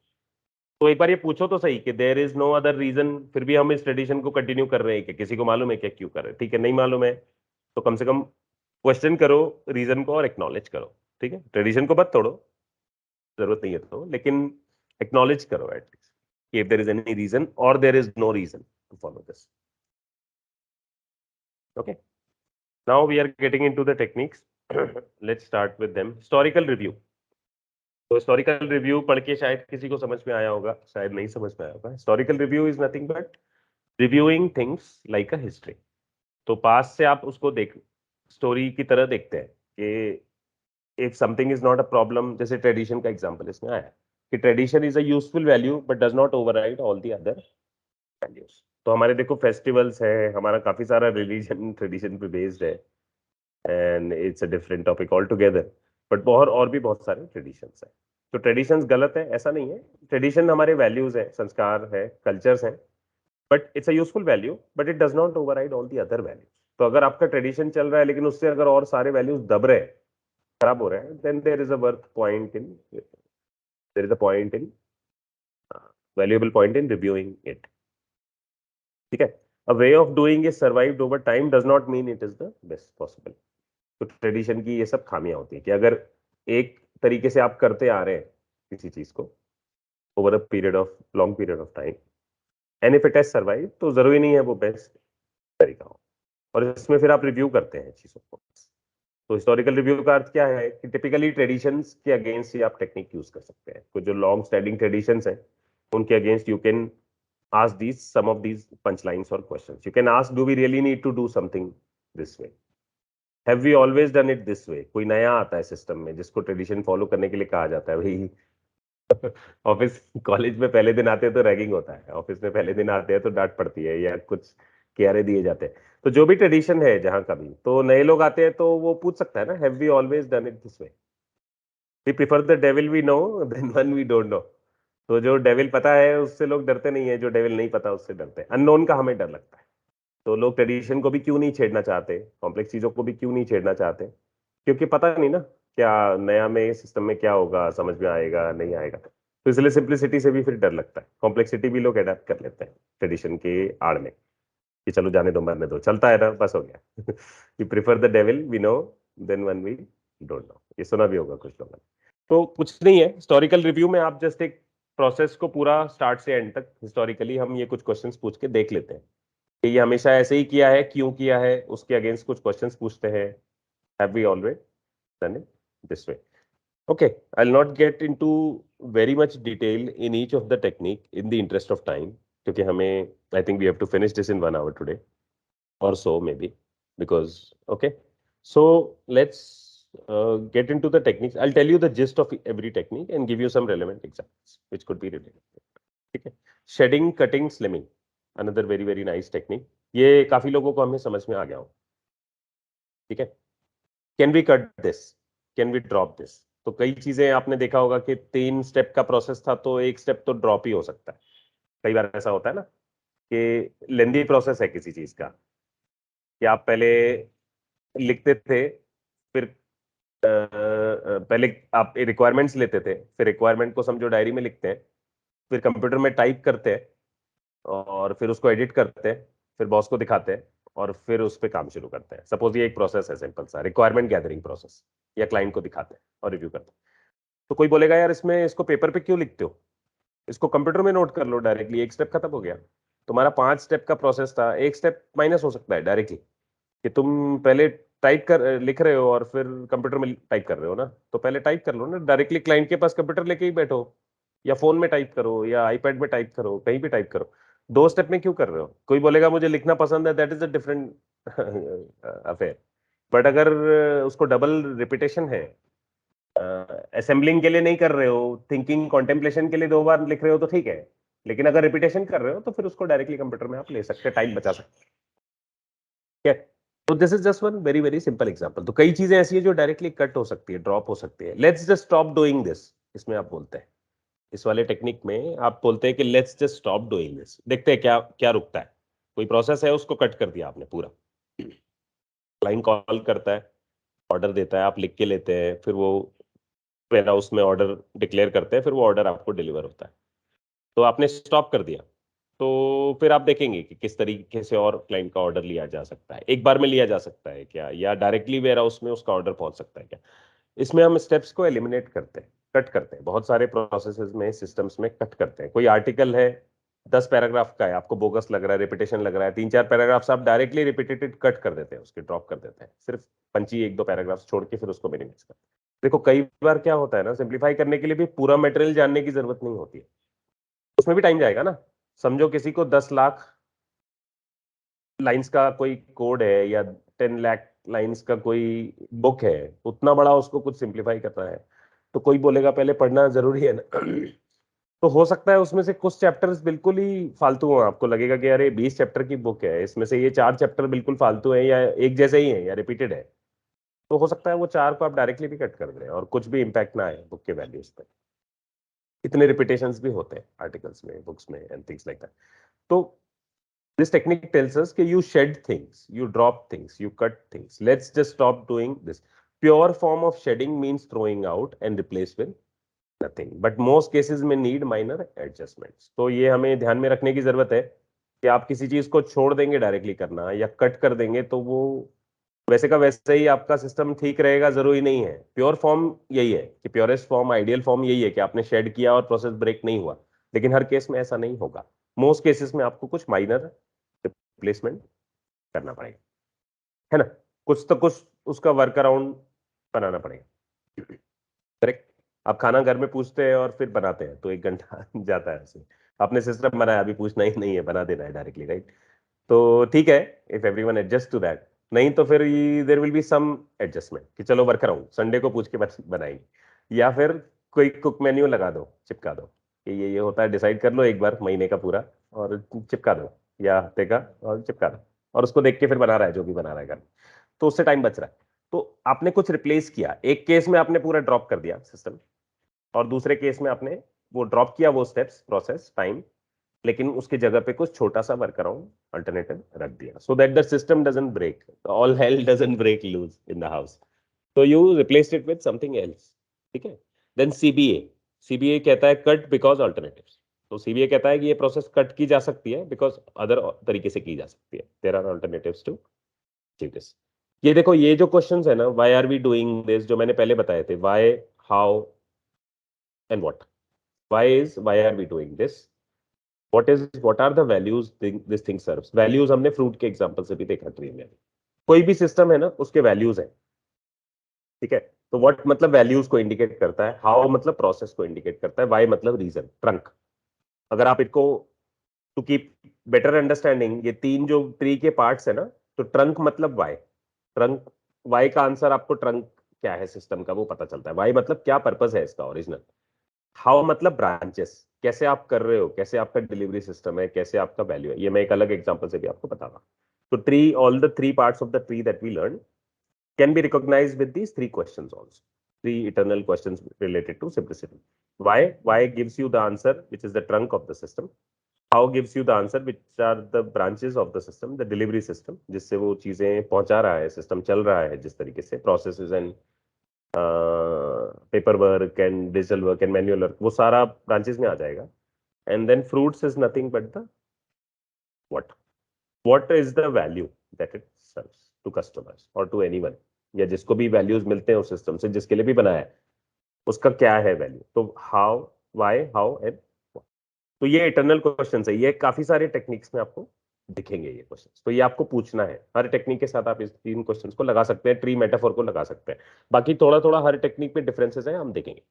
Speaker 1: तो एक बार ये पूछो तो सही कि there is no other reason, फिर भी हम इस ट्रेडिशन को कंटिन्यू कर रहे हैं कि किसी को मालूम है क्या क्यों कर रहे हैं। ठीक है, नहीं मालूम है तो कम से कम क्वेश्चन करो रीजन को और एक्नॉलेज करो। ठीक है, ट्रेडिशन को मत तोड़ो, जरूरत नहीं है तो, लेकिन एक्नॉलेज करो at least if there is any reason or there is no reason to follow this। Okay, now we are getting into the techniques। let's start with them। historical review। तो हिस्टोरिकल रिव्यू पढ़ के शायद किसी को समझ में आया होगा, शायद नहीं समझ में आया होगा। Historical review is nothing but reviewing things like a history. तो पास से आप उसको देख, स्टोरी की तरह देखते हैं कि if something is not a problem, जैसे ट्रेडिशन का एग्जांपल इसमें आया कि tradition is a useful value but does not override all the other values. तो हमारे देखो फेस्टिवल्स है, हमारा काफी सारा रिलीजन ट्रेडिशन पे बेस्ड है, and it's a different topic all together. But बहुत और भी बहुत सारे ट्रेडिशंस हैं। तो ट्रेडिशंस गलत है ऐसा नहीं है, ट्रेडिशन हमारे वैल्यूज है, संस्कार है, कल्चर्स हैं, but it's a useful value, but it does not override all the other values. तो अगर आपका ट्रेडिशन चल रहा है लेकिन उससे अगर और सारे वैल्यूज दब रहे हैं, खराब हो रहे हैं, then there is a worth point in, there is a point in, valuable point in reviewing it. ठीक है, a way of doing is survived over time does not mean it is the best possible. तो tradition की ये सब खामियां होती है कि अगर एक तरीके से आप करते आ रहे हैं किसी चीज को over a period of long period of time, and if it has survive, तो जरूरी नहीं है वो बेस्ट तरीका हो। और इसमें फिर आप रिव्यू करते हैं चीजों को। तो हिस्टोरिकल रिव्यू का अर्थ क्या है कि टिपिकली ट्रेडिशंस के अगेंस्ट ही आप टेक्निक यूज कर सकते हैं। कुछ जो लॉन्ग स्टैंडिंग ट्रेडिशंस हैं उनके against you can ask these some of these punchlines or questions. You can ask, do we really need to do something this way? Have we always done it this way? कोई नया आता है system में जिसको tradition follow करने के लिए कहा जाता है, भाई ऑफिस कॉलेज में पहले दिन आते हैं तो रैगिंग होता है, ऑफिस में पहले दिन आते हैं तो डांट पड़ती है या कुछ कियारे दिए जाते हैं। तो जो भी ट्रेडिशन है जहां का भी, तो नए लोग आते हैं तो वो पूछ सकता है ना, have we always done it this way? We prefer the devil we know than one we don't know. तो जो डेविल पता है उससे लोग डरते नहीं है, जो डेविल नहीं पता उससे डरते हैं। अननोन का हमें डर लगता है। तो लोग ट्रेडिशन को भी क्यों नहीं छेड़ना चाहते, कॉम्प्लेक्स चीजों को भी क्यों नहीं छेड़ना चाहते? क्योंकि पता नहीं ना क्या नया में सिस्टम में क्या होगा, समझ में आएगा नहीं आएगा। तो इसलिए सिंप्लिसिटी से भी फिर डर लगता है। कॉम्प्लेक्सिटी भी लोग अडेप्ट कर लेते हैं ट्रेडिशन के आड़ में कि चलो जाने दो, मरने दो, चलता है ना, बस हो गया। You prefer the devil we know than one we don't know. ये सुना भी होगा कुछ लोगों ने। तो कुछ नहीं है, हिस्टोरिकल रिव्यू में आप जस्ट एक प्रोसेस को पूरा स्टार्ट से एंड तक हिस्टोरिकली हम ये कुछ क्वेश्चंस पूछ के देख लेते हैं कि ये हमेशा ऐसे ही किया है, क्यों किया है, उसके अगेंस्ट कुछ क्वेश्चंस पूछते हैं। Have we always done it this way? Okay, I'll not get into very much detail in each of the technique in the interest of time, क्योंकि हमें, I think we have to finish this in 1 hour today or so maybe, because okay, so let's get into the techniques. I'll tell you the gist of every technique and give you some relevant examples which could be related. ठीक है, shedding, cutting, slimming, another very very nice technique. ये काफी लोगों को हमें समझ में आ गया हो। ठीक है, can we cut this, can we drop this? तो कई चीजें आपने देखा होगा कि 3 स्टेप का प्रोसेस था तो एक स्टेप तो ड्रॉप ही हो सकता है। कई बार ऐसा होता है ना कि लेंदी प्रोसेस है किसी चीज का, कि आप पहले लिखते थे, फिर पहले आप रिक्वायरमेंट्स लेते थे, फिर रिक्वायरमेंट को समझो डायरी में लिखते हैं, फिर कंप्यूटर में टाइप करते हैं, और फिर उसको एडिट करते हैं, फिर बॉस को दिखाते हैं, और फिर उस पर काम शुरू करते हैं। सपोज ये एक प्रोसेस है, सिंपल सा रिक्वायरमेंट गैदरिंग प्रोसेस, या क्लाइंट को दिखाते हैं और रिव्यू करते हैं। तो कोई बोलेगा यार इसमें इसको पेपर पे क्यों लिखते हो, इसको कंप्यूटर में नोट कर लो डायरेक्टली, एक स्टेप खत्म हो गया। तुम्हारा 5 स्टेप का प्रोसेस था, एक स्टेप माइनस हो सकता है डायरेक्टली, कि तुम पहले टाइप कर लिख रहे हो और फिर कंप्यूटर में टाइप कर रहे हो ना, तो पहले टाइप कर लो ना डायरेक्टली, क्लाइंट के पास कंप्यूटर लेके ही बैठो, या फोन में टाइप करो, या आईपैड में टाइप करो, कहीं भी टाइप करो। 2 स्टेप में क्यों कर रहे हो? कोई बोलेगा मुझे लिखना पसंद है, that is a different affair. But अगर उसको डबल रिपीटेशन है, असेंबलिंग के लिए नहीं कर रहे हो, थिंकिंग कॉन्टेम्पलेशन के लिए 2 बार लिख रहे हो तो ठीक है, लेकिन अगर रिपीटेशन कर रहे हो तो फिर उसको डायरेक्टली कंप्यूटर में आप ले सकते हैं, टाइम बचा सकते हैं। तो this is just one very very simple example. तो कई चीजें ऐसी है जो डायरेक्टली कट हो सकती है, ड्रॉप हो सकती है। Let's just stop doing this, इसमें आप बोलते हैं, इस वाले टेक्निक में आप बोलते हैं कि let's just stop doing this, देखते हैं क्या क्या रुकता है। कोई प्रोसेस है उसको कट कर दिया आपने पूरा, क्लाइंट कॉल करता है, ऑर्डर देता है, आप लिख के लेते हैं, फिर वो वेयर हाउस में ऑर्डर डिक्लेयर करते हैं, फिर वो ऑर्डर आपको डिलीवर होता है। तो आपने स्टॉप कर दिया, तो फिर आप देखेंगे कि किस तरीके से और क्लाइंट का ऑर्डर लिया जा सकता है, एक बार में लिया जा सकता है क्या, या डायरेक्टली वेयर हाउस में उसका ऑर्डर पहुंच सकता है क्या। इसमें हम स्टेप्स को एलिमिनेट करते हैं, कट करते हैं। बहुत सारे प्रोसेसेस में, सिस्टम्स में कट करते हैं। कोई आर्टिकल है 10 पैराग्राफ का है, आपको बोगस लग रहा है, रिपीटेशन लग रहा है, 3-4 पैराग्राफ्स आप डायरेक्टली रिपीटेड कट कर देते हैं, उसके ड्रॉप कर देते हैं, सिर्फ पंची 1-2 पैराग्राफ्स छोड़ के फिर उसको मिनिमाइज करते हैं। देखो कई बार क्या होता है ना, सिंप्लीफाई करने के लिए भी पूरा मटेरियल जानने की जरूरत नहीं होती है, उसमें भी टाइम जाएगा ना। समझो किसी को 10 लाख लाइंस का कोई कोड है, या 10 लाख लाइंस का कोई बुक है, उतना बड़ा उसको कुछ सिंप्लीफाई करना है, तो कोई बोलेगा पहले पढ़ना जरूरी है ना। तो हो सकता है उसमें से कुछ चैप्टर्स बिल्कुल ही फालतू हो, आपको लगेगा कि अरे 20 चैप्टर की बुक है, इसमें से ये 4 चैप्टर बिल्कुल फालतू है, या एक जैसे ही है, या रिपीटेड है। तो हो सकता है वो 4 को आप डायरेक्टली भी कट कर दें और कुछ भी इम्पैक्ट ना आए बुक के वैल्यूज पे। इतने रिपीटेशंस भी होते हैं आर्टिकल्स में, बुक्स में, एंड थिंग्स लाइक दैट। तो This technique tells us that you shed things, you drop things, you cut things. Let's just stop doing this. Pure form of shedding means throwing out and replace with nothing. But most cases may need minor adjustments. तो ये हमें ध्यान में रखने की जरूरत है कि आप किसी चीज को छोड़ देंगे डायरेक्टली करना या कट कर देंगे तो वो वैसे का वैसे ही आपका सिस्टम ठीक रहेगा, जरूरी नहीं है। प्योर फॉर्म यही है कि प्योरेस्ट फॉर्म, आइडियल फॉर्म यही है कि आपने शेड किया और प्रोसेस ब्रेक नहीं हुआ, लेकिन हर केस में ऐसा नहीं होगा। मोस्ट केसेस में आपको कुछ माइनर रिप्लेसमेंट करना पड़ेगा, है ना, कुछ तो कुछ उसका वर्क अराउंड बनाना पड़ेगा। करेक्ट। आप खाना घर में पूछते हैं और फिर बनाते हैं तो 1 घंटा जाता है उसमें। आपने सिस्टम बनाया, अभी पूछना ही नहीं है, बना देना है डायरेक्टली, राइट? तो ठीक है, if everyone adjust to that. नहीं तो फिर there will be some adjustment कि चलो वर्क अराउंड संडे को पूछ के बनाएंगे, या फिर कोई कुक मेन्यू लगा दो, चिपका दो कि ये होता है, डिसाइड कर लो एक बार महीने का पूरा और चिपका दो, या हफ्ते का और चिपका दो, और उसको देख के फिर बना रहा है जो भी बना रहा है घर में, तो उससे टाइम बच रहा है। तो आपने कुछ रिप्लेस किया, एक केस में आपने पूरा ड्रॉप कर दिया सिस्टम, और दूसरे केस में आपने वो ड्रॉप किया, वो स्टेप्स, प्रोसेस, टाइम, लेकिन उसकी जगह पे कुछ छोटा सा वर्क अराउंड अल्टरनेटिव रख दिया, so that the system doesn't break, all hell doesn't break loose in the house. तो you replace it with something else, ठीक है। देन सीबीए, सीबीए कहता है कट बिकॉज अल्टरनेटिव्स। तो सीबीए कहता है कि ये प्रोसेस कट की जा सकती है बिकॉज अदर तरीके से की जा सकती है, there are alternatives to achieve this. ये देखो, ये जो क्वेश्चंस है ना, why are we doing this, जो मैंने पहले बताए थे, why, how and what. Why is why are we doing this, what are the values this thing serves। Values हमने फ्रूट के एग्जांपल से भी देखा ट्री में। कोई भी सिस्टम है ना, उसके वैल्यूज है, ठीक है। तो व्हाट मतलब वैल्यूज को इंडिकेट करता है, हाउ मतलब प्रोसेस को इंडिकेट करता है, वाई मतलब रीजन, ट्रंक। अगर आप इसको टू कीप बेटर अंडरस्टैंडिंग, ये तीन जो ट्री के पार्ट्स है ना, तो ट्रंक मतलब वाई, ट्रंक, वाई का आंसर आपको ट्रंक क्या है सिस्टम का वो पता चलता है, वाई मतलब क्या पर्पस है इसका ओरिजिनल, हाउ मतलब ब्रांचेस, कैसे आप कर रहे हो, कैसे आपका डिलीवरी सिस्टम है, कैसे आपका वैल्यू है। ये मैं एक अलग एग्जांपल से भी आपको बताऊंगा। तो tree, all the three parts of the tree that we learn can be recognized with these three questions also, three eternal questions related to simplicity. Why gives you the answer which is the trunk of the system, how gives you the answer which are the branches of the system, the delivery system जिससे वो चीजें पहुंचा रहा है, system चल रहा है जिस तरीके से, processes and paper work and digital work and manual work, वो सारा ब्रांचेस में आ जाएगा। And then fruits is nothing but the what is the value that it serves to customers or to anyone, या जिसको भी वैल्यूज मिलते हैं उस सिस्टम से, जिसके लिए भी बनाया है, उसका क्या है वैल्यू। तो हाउ, व्हाई, हाउ एंड, तो ये इटरनल क्वेश्चन है। ये काफी सारे टेक्निक्स में आपको दिखेंगे ये क्वेश्चंस, तो ये आपको पूछना है। हर टेक्निक के साथ आप इस तीन क्वेश्चंस को लगा सकते हैं, ट्री मेटाफोर को लगा सकते हैं। बाकी थोड़ा थोड़ा हर टेक्निक में डिफरेंसेस हैं, हम देखेंगे,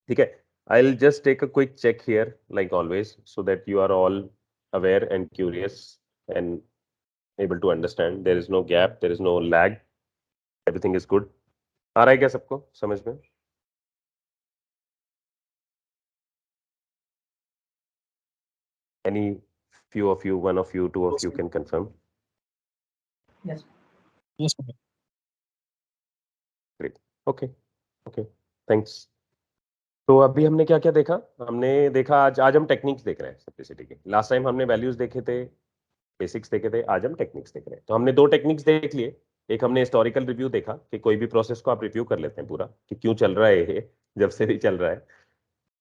Speaker 1: ठीक है। I'll just take a quick check here, like always, so that you are all aware and curious and able to understand. There is no gap, there is no lag, everything is good. आ रहा है क्या सबको समझ में? Any few of you, one of you, two of you can confirm.
Speaker 2: Yes.
Speaker 3: Yes.
Speaker 1: Great. Okay. Okay. Thanks. तो अभी हमने क्या क्या देखा? हमने देखा, आज हम टेक्निक्स देख रहे हैं सिंप्लिसिटी के। लास्ट टाइम हमने वैल्यूज देखे थे, बेसिक्स देखे थे, आज हम टेक्निक्स देख रहे हैं। तो हमने दो टेक्निक्स देख लिए। एक हमने हिस्टोरिकल रिव्यू देखा कि कोई भी प्रोसेस को आप रिव्यू कर लेते हैं पूरा कि क्यों चल रहा है ये, जब से भी चल रहा है,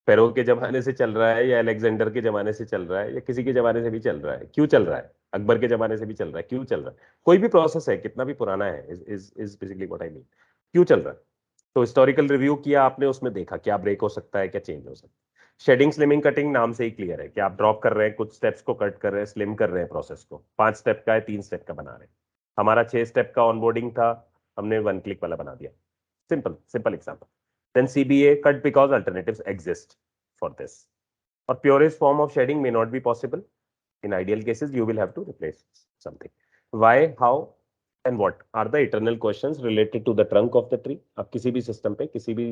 Speaker 1: फेरो के जमाने से चल रहा है या अलेक्जेंडर के जमाने से चल रहा है या किसी के जमाने से भी चल रहा है, क्यों चल रहा है, अकबर के जमाने से भी चल रहा है, क्यों चल रहा है, कोई भी प्रोसेस है कितना भी पुराना है, is basically what I mean, क्यों चल रहा है। तो हिस्टोरिकल रिव्यू किया आपने, उसमें देखा क्या ब्रेक हो सकता है, क्या चेंज हो सकता है। शेडिंग, स्लिमिंग, कटिंग नाम से ही क्लियर है कि आप ड्रॉप कर रहे हैं, कुछ स्टेप्स को कट कर रहे हैं, स्लिम कर रहे हैं प्रोसेस को। 5 स्टेप का है, 3 स्टेप का बना रहे हैं। हमारा 6 स्टेप का ऑनबोर्डिंग था, हमने 1 क्लिक वाला बना दिया। Simple simple example. Then CBA, cut because alternatives exist for this, और purest form of shedding may not be possible. In ideal cases, you will have to replace something. Why, how, and what are the eternal questions related to the trunk of the tree? आप किसी भी system पे, किसी भी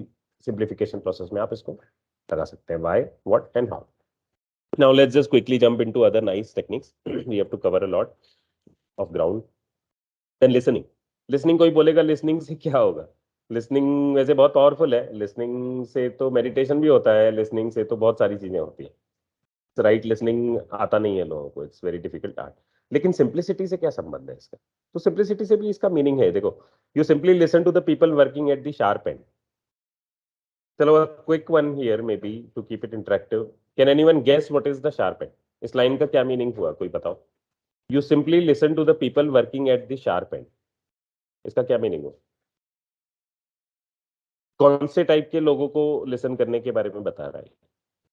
Speaker 1: simplification process में आप इसको लगा सकते हैं। Why, what, and how. Now let's just quickly jump into other nice techniques. We have to cover a lot of ground. Then listening. Listening, कोई बोलेगा listening से क्या होगा? लिसनिंग वैसे बहुत पावरफुल है। लिसनिंग से तो मेडिटेशन भी होता है, लिसनिंग से तो बहुत सारी चीजें होती है। राइट लिसनिंग आता नहीं है लोगों को, इट्स वेरी डिफिकल्ट आर्ट। लेकिन सिंप्लिसिटी से क्या संबंध है इसका? तो सिंप्लिसिटी से भी इसका मीनिंग है, देखो, you simply listen to the people working at the sharp end. चलो quick one here maybe to keep it interactive. Can anyone guess what is the sharp end? इस लाइन का क्या meaning हुआ, कोई बताओ? You simply listen to the people working at the sharp end, इसका क्या meaning हुआ? कौन से टाइप के लोगों को लिसन करने के बारे में बता रहा है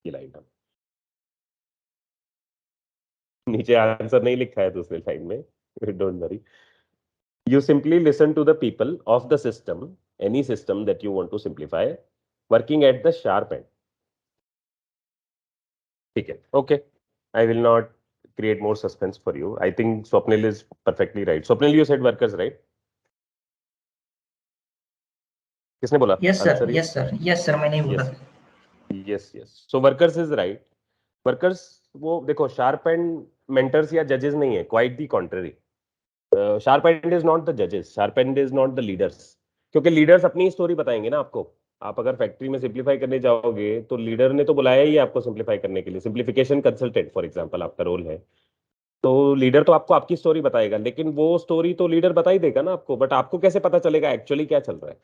Speaker 1: ये लाइन? हम नीचे आंसर नहीं लिखा है दूसरे लाइन में, don't worry. You simply listen to the people of the system, any system that you want to simplify, working at the sharp end. ठीक है, okay. I will not create more suspense for you. I think Swapnil is perfectly right. Swapnil, you said workers, right? किसने बोला?
Speaker 2: Yes, sir.
Speaker 1: Answer
Speaker 2: Yes, sir. Yes, sir. मैंने ही बोला।
Speaker 1: yes, yes, yes. So workers is right. Workers, वो देखो, sharp end mentors या judges नहीं है, quite the contrary. Sharp end is not the जजेस, sharp end is not the leaders. क्योंकि leaders अपनी स्टोरी बताएंगे ना आपको। आप अगर फैक्ट्री में सिंप्लीफाई करने जाओगे तो लीडर ने तो बुलाया ही है आपको सिंप्लीफाई करने के लिए, सिंप्लीफिकेशन कंसल्टेंट फॉर एग्जांपल आपका रोल है। तो लीडर तो आपको आपकी स्टोरी बताएगा, लेकिन वो स्टोरी तो लीडर बता ही देगा ना आपको, बट आपको कैसे पता चलेगा एक्चुअली क्या चल रहा है?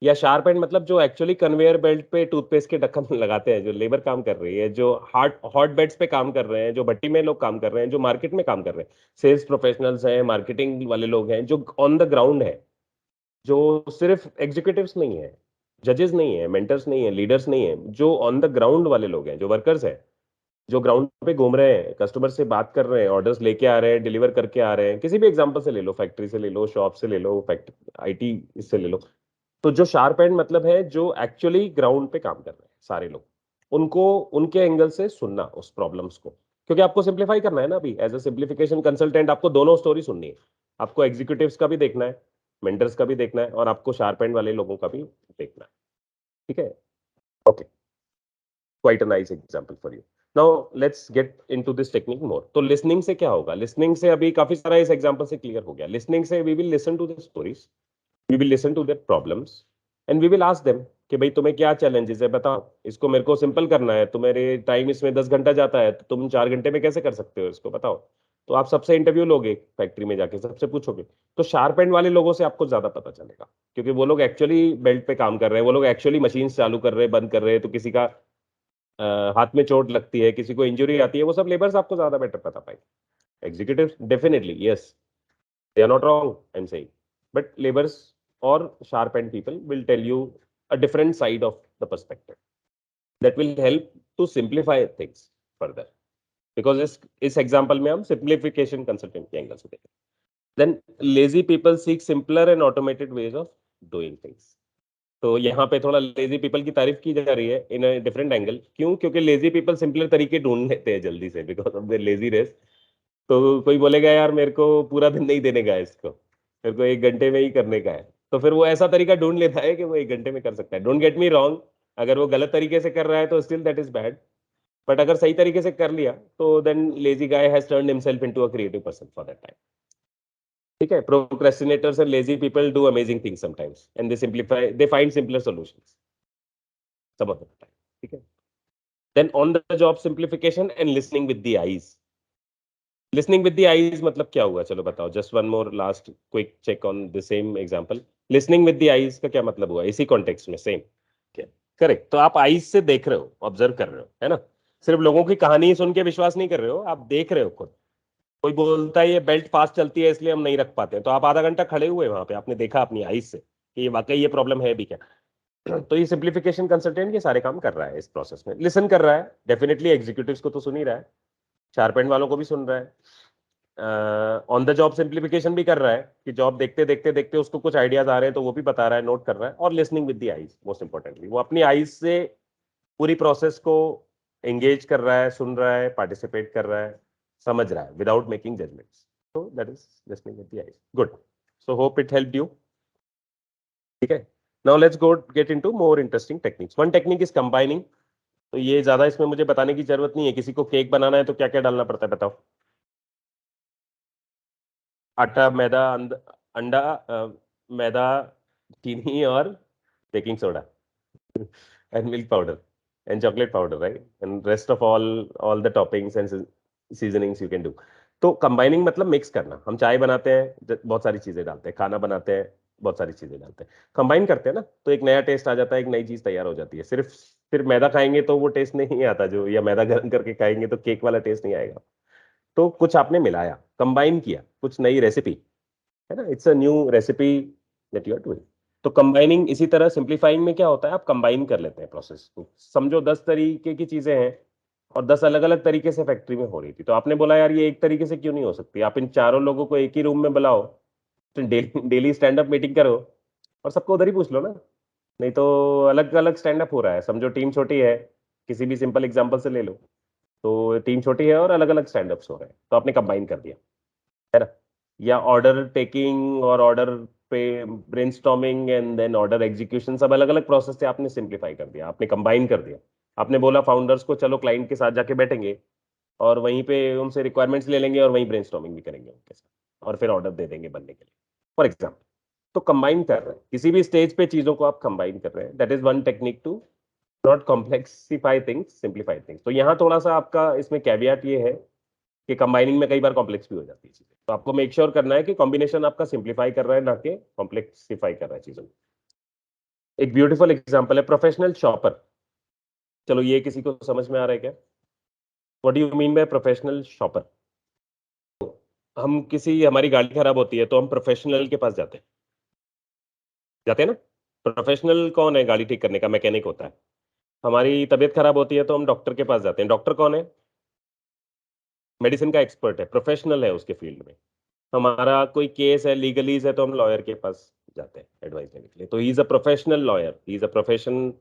Speaker 1: या शार्प एंड मतलब जो एक्चुअली कन्वेयर बेल्ट पे टूथपेस्ट के ढक्कन लगाते हैं, जो लेबर काम कर रही है, जो हार्ड हॉट बेड्स पे काम कर रहे हैं, जो भट्टी में लोग काम कर रहे हैं, जो मार्केट में काम कर रहे हैं, सेल्स प्रोफेशनल्स हैं, मार्केटिंग वाले लोग हैं, जो ऑन द ग्राउंड है, जो सिर्फ एग्जीक्यूटिव्स नहीं है, जजेस नहीं है, मेंटर्स नहीं है, लीडर्स नहीं है, जो ऑन द ग्राउंड वाले लोग हैं, जो वर्कर्स हैं, जो ग्राउंड पे घूम रहे हैं, कस्टमर से बात कर रहे हैं, ऑर्डर्स लेके आ रहे हैं, डिलीवर करके आ रहे हैं। किसी भी एग्जांपल से ले लो, फैक्ट्री से ले लो, शॉप से ले लो, फैक्ट्री आईटी इससे ले लो। तो जो शार्प एंड मतलब है जो एक्चुअली ग्राउंड पे काम कर रहे हैं सारे लोग, उनको उनके एंगल से सुनना उस प्रॉब्लम्स को, क्योंकि आपको सिंप्लीफाई करना है ना। अभी एज अ सिंप्लीफिकेशन कंसल्टेंट आपको दोनों स्टोरी सुननी है। आपको एग्जीक्यूटिव्स का भी देखना है, मेंटर्स का भी देखना है, और आपको शार्प एंड वाले लोगों का भी देखना है। ठीक है, okay, quite a nice example for you. Now let's get into this technique more. तो लिसनिंग से क्या होगा? लिसनिंग से अभी काफी सारा इस एग्जांपल से क्लियर हो गया। लिसनिंग से we will listen to the stories, we will listen to their problems, and we will ask them कि भाई तुम्हें क्या चैलेंजेस है, बताओ। इसको मेरे को सिंपल करना है, तुम्हारे टाइम इसमें 10 घंटा जाता है, तो तुम 4 घंटे में कैसे कर सकते हो इसको, बताओ। तो आप सबसे इंटरव्यू लोगे, फैक्ट्री में जाके सबसे पूछोगे। तो शार्प एंड वाले लोगों से आपको ज्यादा पता चलेगा, क्योंकि वो लोग एक्चुअली बेल्ट पे काम कर रहे हैं, वो लोग एक्चुअली मशीन चालू कर रहे हैं, बंद कर रहे हैं। तो किसी का हाथ में चोट लगती है, किसी को इंजरी आती है, वो सब लेबर्स आपको ज्यादा बेटर पता पाएंगे। Executive definitely yes, they are not wrong, I'm saying, but laborers or sharp end people will tell you a different side of the perspective that will help to simplify things further, because इस example में हम simplification consultant के angle से देखें। Then lazy people seek simpler and automated ways of doing things. तो यहाँ पे थोड़ा लेजी पीपल की तारीफ की जा रही है इन डिफरेंट एंगल। क्यों? क्योंकि लेजी पीपल सिंपलर तरीके ढूंढ लेते हैं जल्दी से, because of their lazy race. तो कोई बोलेगा यार मेरे को पूरा दिन नहीं देने का है इसको, मेरे को 1 घंटे में ही करने का है, तो फिर वो ऐसा तरीका ढूंढ लेता है कि वो 1 घंटे में कर सकता है। डोंट गेट मी रॉन्ग, अगर वो गलत तरीके से कर रहा है तो still that is bad, but अगर सही तरीके से कर लिया तो then lazy guy has turned himself into a creative person for that time. ठीक है, procrastinators and lazy people do amazing things sometimes and they simplify, they find simpler solutions some of the time. ठीक है, then on the job simplification and listening with the eyes. Listening with the eyes मतलब क्या हुआ, चलो बताओ। Just one more last quick check on the same example. Listening with the eyes का क्या मतलब हुआ इसी कॉन्टेक्स्ट में? Same, correct. तो आप आईज से देख रहे हो, ऑब्जर्व कर रहे हो, है ना। सिर्फ लोगों की कहानी सुन के विश्वास नहीं कर रहे हो, आप देख रहे हो खुद। कोई बोलता है ये बेल्ट फास्ट चलती है इसलिए हम नहीं रख पाते, तो आप आधा घंटा खड़े हुए वहां पे, आपने देखा अपनी आईज से कि ये वाकई ये प्रॉब्लम है भी क्या। तो ये सिंप्लीफिकेशन कंसल्टेंट ये सारे काम कर रहा है इस प्रोसेस में, लिसन कर रहा है। डेफिनेटली एग्जीक्यूटिव्स को तो सुन ही रहा है, शार्पेंड वालों को भी सुन रहा है, ऑन द जॉब सिंप्लीफिकेशन भी कर रहा है कि जॉब देखते देखते देखते उसको कुछ आइडियाज आ रहे हैं तो वो भी बता रहा है, नोट कर रहा है। और listening with the eyes, most importantly वो अपनी आईज से पूरी प्रोसेस को एंगेज कर रहा है, सुन रहा है, पार्टिसिपेट कर रहा है, समझ रहा है विदाउट मेकिंग जजमेंट्स। तो that is listening with the eyes. Good, so hope it help you. ठीक है, now let's go get into more interesting techniques. One technique is combining. तो ये ज्यादा इसमें मुझे बताने की जरूरत नहीं है। किसी को केक बनाना है तो क्या क्या डालना पड़ता है बताओ? आटा, मैदा, अंडा, मैदा, चीनी और baking soda and milk powder. and chocolate powder, right? And rest of all the toppings and seasonings you can do. तो कंबाइनिंग मतलब मिक्स करना. हम चाय बनाते हैं, बहुत सारी चीजें डालते हैं, खाना बनाते हैं, बहुत सारी चीजें डालते हैं, कंबाइन करते हैं ना, तो एक नया टेस्ट आ जाता है, एक नई चीज तैयार हो जाती है. सिर्फ मैदा खाएंगे तो वो टेस्ट नहीं आता जो, या मैदा गर्म करके खाएंगे तो केक वाला टेस्ट नहीं आएगा. तो कुछ आपने मिलाया, कंबाइन किया, कुछ नई रेसिपी है ना. It's a new recipe that you are doing. तो कंबाइनिंग इसी तरह, सिंप्लीफाइंग में क्या होता है, आप कंबाइन कर लेते हैं प्रोसेस को. समझो 10 तरीके की चीजें हैं और 10 अलग अलग तरीके से फैक्ट्री में हो रही थी, तो आपने बोला यार ये एक तरीके से क्यों नहीं हो सकती, आप इन चारों लोगों को एक ही रूम में बुलाओ, तो डेली स्टैंड अप मीटिंग करो और सबको उधर ही पूछ लो ना. नहीं तो अलग अलग स्टैंड अप हो रहा है. समझो टीम छोटी है, किसी भी सिंपल एग्जांपल से ले लो, तो टीम छोटी है और अलग अलग स्टैंड अप्स हो रहे हैं, तो आपने कंबाइन कर दिया, है ना. या ऑर्डर टेकिंग और ऑर्डर पे brainstorming and then order execution, सब अलग अलग प्रोसेस से आपने सिंप्लीफाई कर दिया, आपने कंबाइन कर दिया. आपने बोला फाउंडर्स को चलो क्लाइंट के साथ जाके बैठेंगे और वहीं पे उनसे रिक्वायरमेंट्स ले लेंगे और वहीं ब्रेनस्टॉर्मिंग भी करेंगे उनके साथ और फिर ऑर्डर दे देंगे बनने के लिए, फॉर एग्जाम्पल. तो कंबाइन कर रहे हैं, किसी भी स्टेज पे चीजों को आप कंबाइन कर रहे हैं. That is one technique to not complexify things, simplify things. तो यहाँ थोड़ा सा आपका इसमें कैवियट ये है कि कंबाइनिंग में कई बार कॉम्प्लेक्स भी हो जाती है चीजें, तो आपको मेक श्योर करना है कि कॉम्बिनेशन आपका सिंप्लीफाई कर रहा है, ना कि कॉम्प्लेक्सिफाई कर रहा है चीजों को. एक ब्यूटीफुल एग्जांपल है प्रोफेशनल शॉपर. चलो ये किसी को समझ में आ रहा है क्या, what do you mean by professional shopper? हम हमारी गाड़ी खराब होती है तो हम प्रोफेशनल के पास जाते हैं ना. प्रोफेशनल कौन है गाड़ी ठीक करने का, मैकेनिक होता है. हमारी तबीयत खराब होती है तो हम डॉक्टर के पास जाते हैं. डॉक्टर कौन है, मेडिसिन का एक्सपर्ट है, प्रोफेशनल है उसके फील्ड में. हमारा कोई केस है, लीगलीज है, तो हम लॉयर के पास जाते हैं एडवाइस लेने के लिए. तो he is a professional lawyer, he is a profession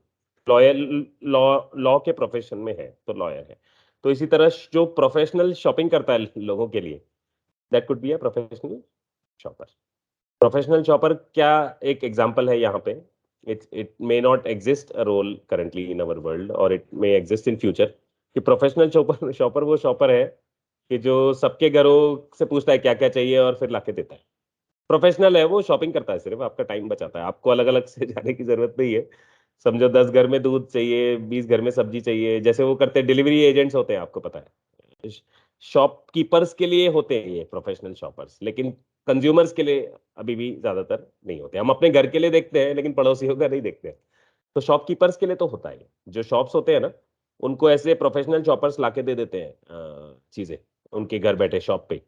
Speaker 1: lawyer, law law के प्रोफेशन में है तो लॉयर है. तो इसी तरह जो प्रोफेशनल शॉपिंग करता है लोगों के लिए, that could be a professional shopper. Professional shopper क्या, एक एग्जांपल है यहाँ पे. It may not exist a role currently in our world और it may exist in future, कि प्रोफेशनल शॉपर शॉपर वो शॉपर है कि जो सबके घरों से पूछता है क्या क्या चाहिए और फिर लाके देता है. प्रोफेशनल है वो, शॉपिंग करता है, सिर्फ आपका टाइम बचाता है, आपको अलग अलग से जाने की जरूरत नहीं है. समझो 10 घर में दूध चाहिए, 20 घर में सब्जी चाहिए, जैसे वो करते हैं, डिलीवरी एजेंट्स होते हैं, आपको पता है. शॉपकीपर्स के लिए होते हैं ये प्रोफेशनल शॉपर्स, लेकिन कंज्यूमर्स के लिए अभी भी ज्यादातर नहीं होते. हम अपने घर के लिए देखते हैं लेकिन पड़ोसियों का नहीं देखते हैं. तो शॉपकीपर्स के लिए तो होता है. जो शॉप्स होते हैं ना, उनको ऐसे प्रोफेशनल शॉपर्स लाके दे देते हैं चीजें उनके घर बैठे शॉप पे.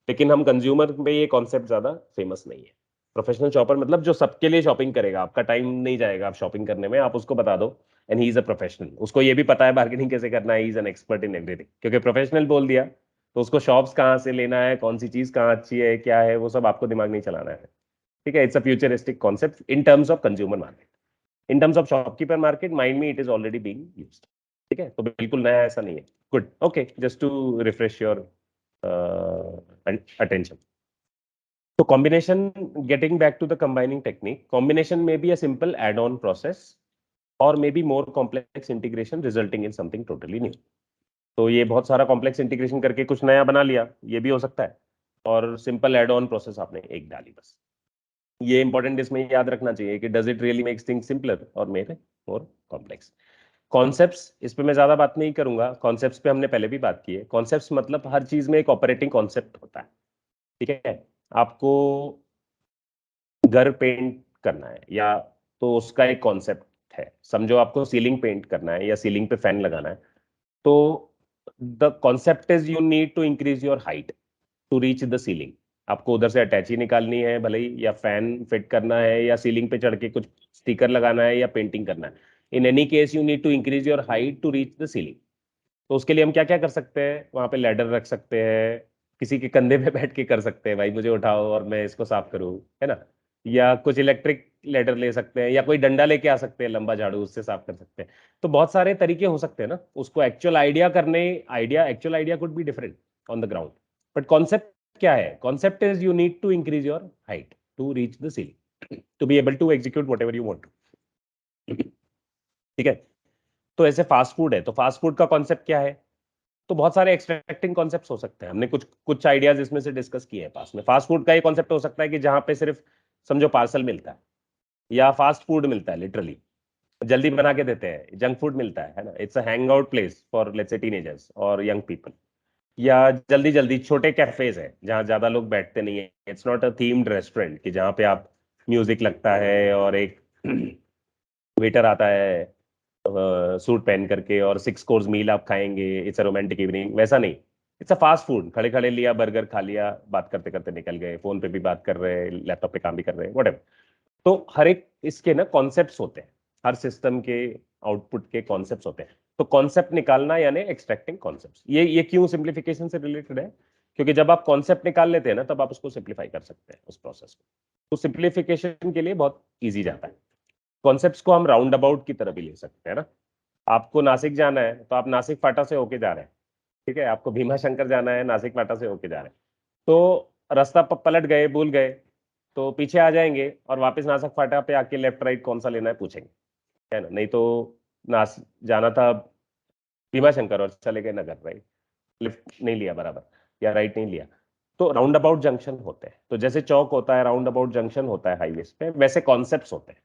Speaker 1: लेकिन हम कंज्यूमर पे ये कॉन्सेप्ट ज्यादा फेमस नहीं है. प्रोफेशनल शॉपर मतलब जो सबके लिए शॉपिंग करेगा, आपका टाइम नहीं जाएगा आप शॉपिंग करने में, आप उसको बता दो and he is a professional. उसको ये भी पता है बार्गेनिंग कैसे करना है, he is an expert in everything, क्योंकि प्रोफेशनल बोल दिया तो उसको शॉप्स कहाँ से लेना है, कौन सी चीज कहाँ अच्छी है, क्या है, वो सब आपको दिमाग नहीं चलाना है. ठीक है. It's a futuristic concept in terms of consumer market. In terms of shopkeeper market mind में it is already being used. ठीक है. तो बिल्कुल नया ऐसा नहीं है. Good. Okay, just to refresh your attention. So combination, getting back to the combining technique, combination may be a simple add-on process or maybe more complex integration resulting in something totally new. तो ये बहुत सारा complex integration करके कुछ नया बना लिया, ये भी हो सकता है, और सिंपल एड ऑन प्रोसेस आपने एक डाली बस. ये इंपॉर्टेंट इसमें याद रखना चाहिए कि does it really makes things simpler और मेक मोर कॉम्प्लेक्स. कॉन्सेप्ट्स, इस पे मैं ज्यादा बात नहीं करूंगा. कॉन्सेप्ट्स पे हमने पहले भी बात की है. कॉन्सेप्ट्स मतलब हर चीज में एक ऑपरेटिंग कॉन्सेप्ट होता है. ठीक है. आपको घर पेंट करना है या, तो उसका एक कॉन्सेप्ट है. समझो आपको सीलिंग पेंट करना है या सीलिंग पे फैन लगाना है, तो the concept is you need to increase your height to reach the ceiling. आपको उधर से अटैची निकालनी है भले ही, या फैन फिट करना है, या सीलिंग पे चढ़ के कुछ स्टिकर लगाना है, या पेंटिंग करना है. In any case you need to increase your height to reach the ceiling. तो उसके लिए हम क्या क्या कर सकते हैं, वहां पे लैडर रख सकते हैं, किसी के कंधे पे बैठ के कर सकते हैं, भाई मुझे उठाओ और मैं इसको साफ करूँ, है ना. या कुछ इलेक्ट्रिक लैडर ले सकते हैं, या कोई डंडा लेके आ सकते हैं लंबा झाड़ू, उससे साफ कर सकते हैं. तो बहुत सारे तरीके हो सकते हैं ना उसको एक्चुअल आइडिया करने. Actual idea could be different on the ground, but concept क्या है, concept is you need to increase your height to reach the ceiling to be able to execute whatever you want. ठीक है. तो ऐसे fast food है, तो fast food का concept क्या है, तो बहुत सारे एक्सट्रैक्टिंग कॉन्सेप्ट्स हो सकते हैं. हमने कुछ कुछ आइडियाज इसमें से डिस्कस किए हैं पास में. फास्ट फूड का ये कॉन्सेप्ट हो सकता है कि जहां पे सिर्फ समझो पार्सल मिलता है या फास्ट फूड मिलता है लिटरली, जल्दी बना के देते हैं, जंक फूड मिलता है ना, it's a hang out place for let's say teenagers और यंग पीपल। या जल्दी जल्दी छोटे कैफेज है जहाँ ज्यादा लोग बैठते नहीं है, it's not a themed restaurant कि जहाँ पे आप म्यूजिक लगता है और एक वेटर आता है सूट पहन करके और 6 कोर्स मील आप खाएंगे, इट्स अ रोमांटिक इवनिंग, वैसा नहीं। इट्स अ फास्ट फूड, खड़े खड़े लिया बर्गर खा लिया, बात करते करते निकल गए, फोन पे भी बात कर रहे हैं, लैपटॉप पे काम भी कर रहे हैं, वट। तो हर एक इसके ना कॉन्सेप्ट्स होते हैं, हर सिस्टम के आउटपुट के कॉन्सेप्ट्स होते हैं। तो कॉन्सेप्ट निकालना यानी एक्सट्रैक्टिंग कॉन्सेप्ट्स, ये क्यों सिंप्लीफिकेशन से रिलेटेड है? क्योंकि जब आप कॉन्सेप्ट निकाल लेते हैं ना, तब आप उसको सिंप्लीफाई कर सकते हैं उस प्रोसेस को। तो सिंप्लीफिकेशन के लिए बहुत ईजी जाता है। कॉन्सेप्ट्स को हम राउंड अबाउट की तरह भी ले सकते हैं ना। आपको नासिक जाना है तो आप नासिक फाटा से होके जा रहे हैं, ठीक है। आपको भीमा शंकर जाना है, नासिक फाटा से होके जा रहे हैं, तो रास्ता पलट गए, भूल गए, तो पीछे आ जाएंगे और वापस नासिक फाटा पे आके लेफ्ट राइट कौन सा लेना है पूछेंगे, है ना। नहीं तो नास जाना था भीमा शंकर और चले गए नगर, राइट, लेफ्ट नहीं लिया बराबर, या राइट नहीं लिया। तो राउंड अबाउट जंक्शन होते हैं। तो जैसे चौक होता है, राउंड अबाउट जंक्शन होता है हाईवेज पे, वैसे कॉन्सेप्ट्स होते हैं।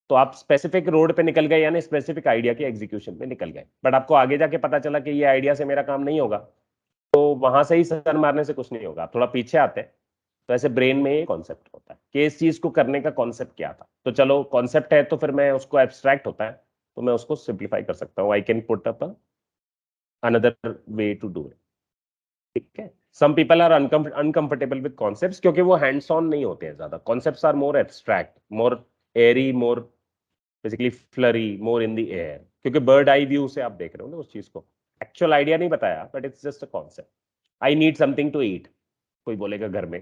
Speaker 1: तो आप स्पेसिफिक रोड पे निकल गए यानी स्पेसिफिक आइडिया के एग्जीक्यूशन पे निकल गए, बट आपको आगे जाके पता चला कि ये आइडिया से मेरा काम नहीं होगा, तो वहां से ही सर मारने से कुछ नहीं होगा, आप थोड़ा पीछे आते हैं। तो ऐसे ब्रेन में ये कॉन्सेप्ट होता है कि इस चीज को करने का कॉन्सेप्ट क्या था। तो चलो कॉन्सेप्ट है तो फिर मैं उसको एब्स्ट्रैक्ट होता है, तो मैं उसको सिंप्लीफाई कर सकता हूँ, I can put up another way to do it, ठीक है। Some people are uncomfortable with concepts क्योंकि वो हैंड्स ऑन नहीं होते हैं ज्यादा। Concepts are more abstract, more airy, more basically flurry, more in the air, क्योंकि बर्ड आई व्यू से आप देख रहे हो ना उस चीज को। एक्चुअल आइडिया नहीं बताया, but it's just a concept. I need something to eat, कोई बोलेगा घर में,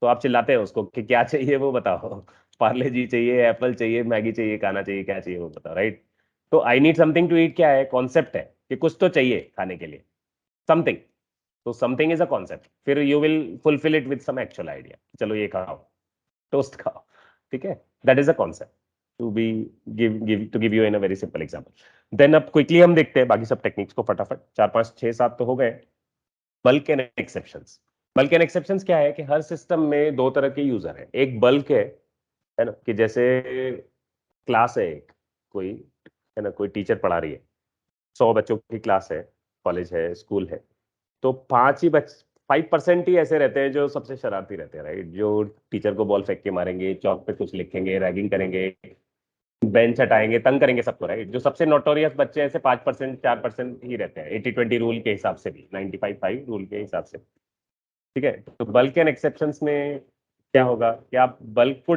Speaker 1: तो आप चिल्लाते हैं उसको कि क्या चाहिए वो बताओ, पार्ले जी चाहिए, एप्पल चाहिए, मैगी चाहिए, खाना चाहिए, क्या चाहिए वो बताओ, राइट। तो I need something to eat क्या है? कॉन्सेप्ट है कि कुछ तो चाहिए खाने के लिए, समथिंग। तो समथिंग इज अ कॉन्सेप्ट, फिर you will fulfil it with some actual idea, चलो ये खाओ, टोस्ट खाओ, ठीक है। That is a concept to be give you in a very simple example. Then अब क्विकली हम देखते हैं बाकी सब टेक्निक्स को फटाफट, 4 5 6 7 तो हो गए। Bulk and exceptions. Bulk and exceptions क्या है कि हर सिस्टम में दो तरह के यूजर हैं। एक बल्क है ना, कि जैसे क्लास है एक, कोई है ना, कोई टीचर पढ़ा रही है, 100 बच्चों की क्लास है, कॉलेज है, स्कूल है, तो 5% ही ऐसे रहते हैं जो सबसे शरारती रहते हैं, राइट, जो टीचर को बॉल फेंक के मारेंगे, चौक पे कुछ लिखेंगे, रैगिंग करेंगे, बेंच हटाएंगे, तंग करेंगे सबको, राइट। जो सबसे नोटोरियस बच्चे ऐसे 5% 4% ही रहते हैं, 80-20 रूल के हिसाब से भी, 95-5 रूल के हिसाब से, ठीक है। तो बल्क एंड एक्सेप्शंस में क्या होगा कि आप बल्क को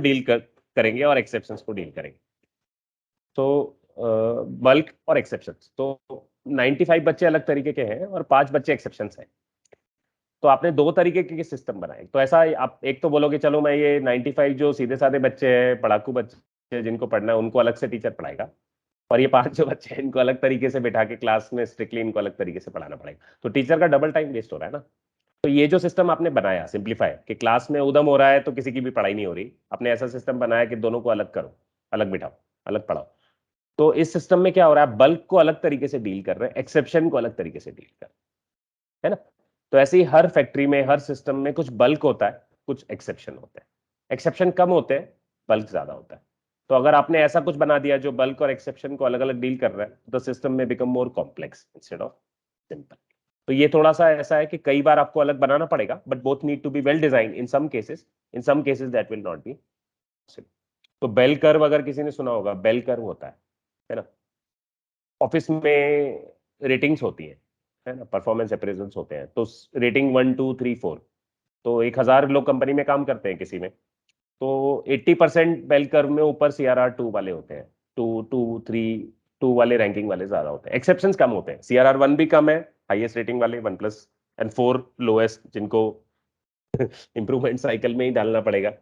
Speaker 1: करेंगे और एक्सेप्शंस को डील करेंगे। तो बल्क और एक्सेप्शंस, तो 95 बच्चे अलग तरीके के हैं और 5 बच्चे एक्सेप्शंस हैं। तो आपने दो तरीके के सिस्टम बनाए। तो ऐसा आप एक तो बोलोगे चलो मैं ये 95 जो सीधे साधे बच्चे हैं, पढ़ाकू बच्चे जिनको पढ़ना है, उनको अलग से टीचर पढ़ाएगा, और ये 5 जो बच्चे हैं इनको अलग तरीके से बैठा के क्लास में स्ट्रिक्टली इनको अलग तरीके से पढ़ाना पड़ेगा। तो टीचर का डबल टाइम वेस्ट हो रहा है ना। तो ये जो सिस्टम आपने बनाया सिंप्लीफाई, कि क्लास में उदम हो रहा है तो किसी की भी पढ़ाई नहीं हो रही, आपने ऐसा सिस्टम बनाया कि दोनों को अलग करो, अलग बिठाओ, अलग पढ़ाओ। तो इस सिस्टम में क्या हो रहा है, बल्क को अलग तरीके से डील कर रहे हैं, एक्सेप्शन को अलग तरीके से डील कर रहे हैं, है ना। तो ऐसे ही हर फैक्ट्री में, हर सिस्टम में कुछ बल्क होता है, कुछ एक्सेप्शन होते हैं। एक्सेप्शन कम होते हैं, बल्क ज्यादा होता है। तो अगर आपने ऐसा कुछ बना दिया जो बल्क और एक्सेप्शन को अलग अलग डील कर रहा है, तो सिस्टम में become more complex instead of simple. तो ये थोड़ा सा ऐसा है कि कई बार आपको अलग बनाना पड़ेगा, but both need to be well design in some cases that will not be possible. तो बेल कर्व अगर किसी ने सुना होगा, बेल कर्व होता है ना। ऑफिस में रेटिंग्स होती है ना, परफॉर्मेंस अप्रेजल्स होते हैं, तो रेटिंग 1 2 3 4, तो 1000 लोग कंपनी में काम करते हैं किसी में, तो 80% बेल कर्व में ऊपर CRR 2 वाले होते हैं, 2 2 3 2 वाले रैंकिंग वाले ज्यादा होते हैं, एक्सेप्शंस कम होते हैं। CRR 1 भी कम है, हाईएस्ट रेटिंग वाले 1+, एंड 4 लोएस्ट, जिनको इंप्रूवमेंट साइकिल में ही डालना पड़ेगा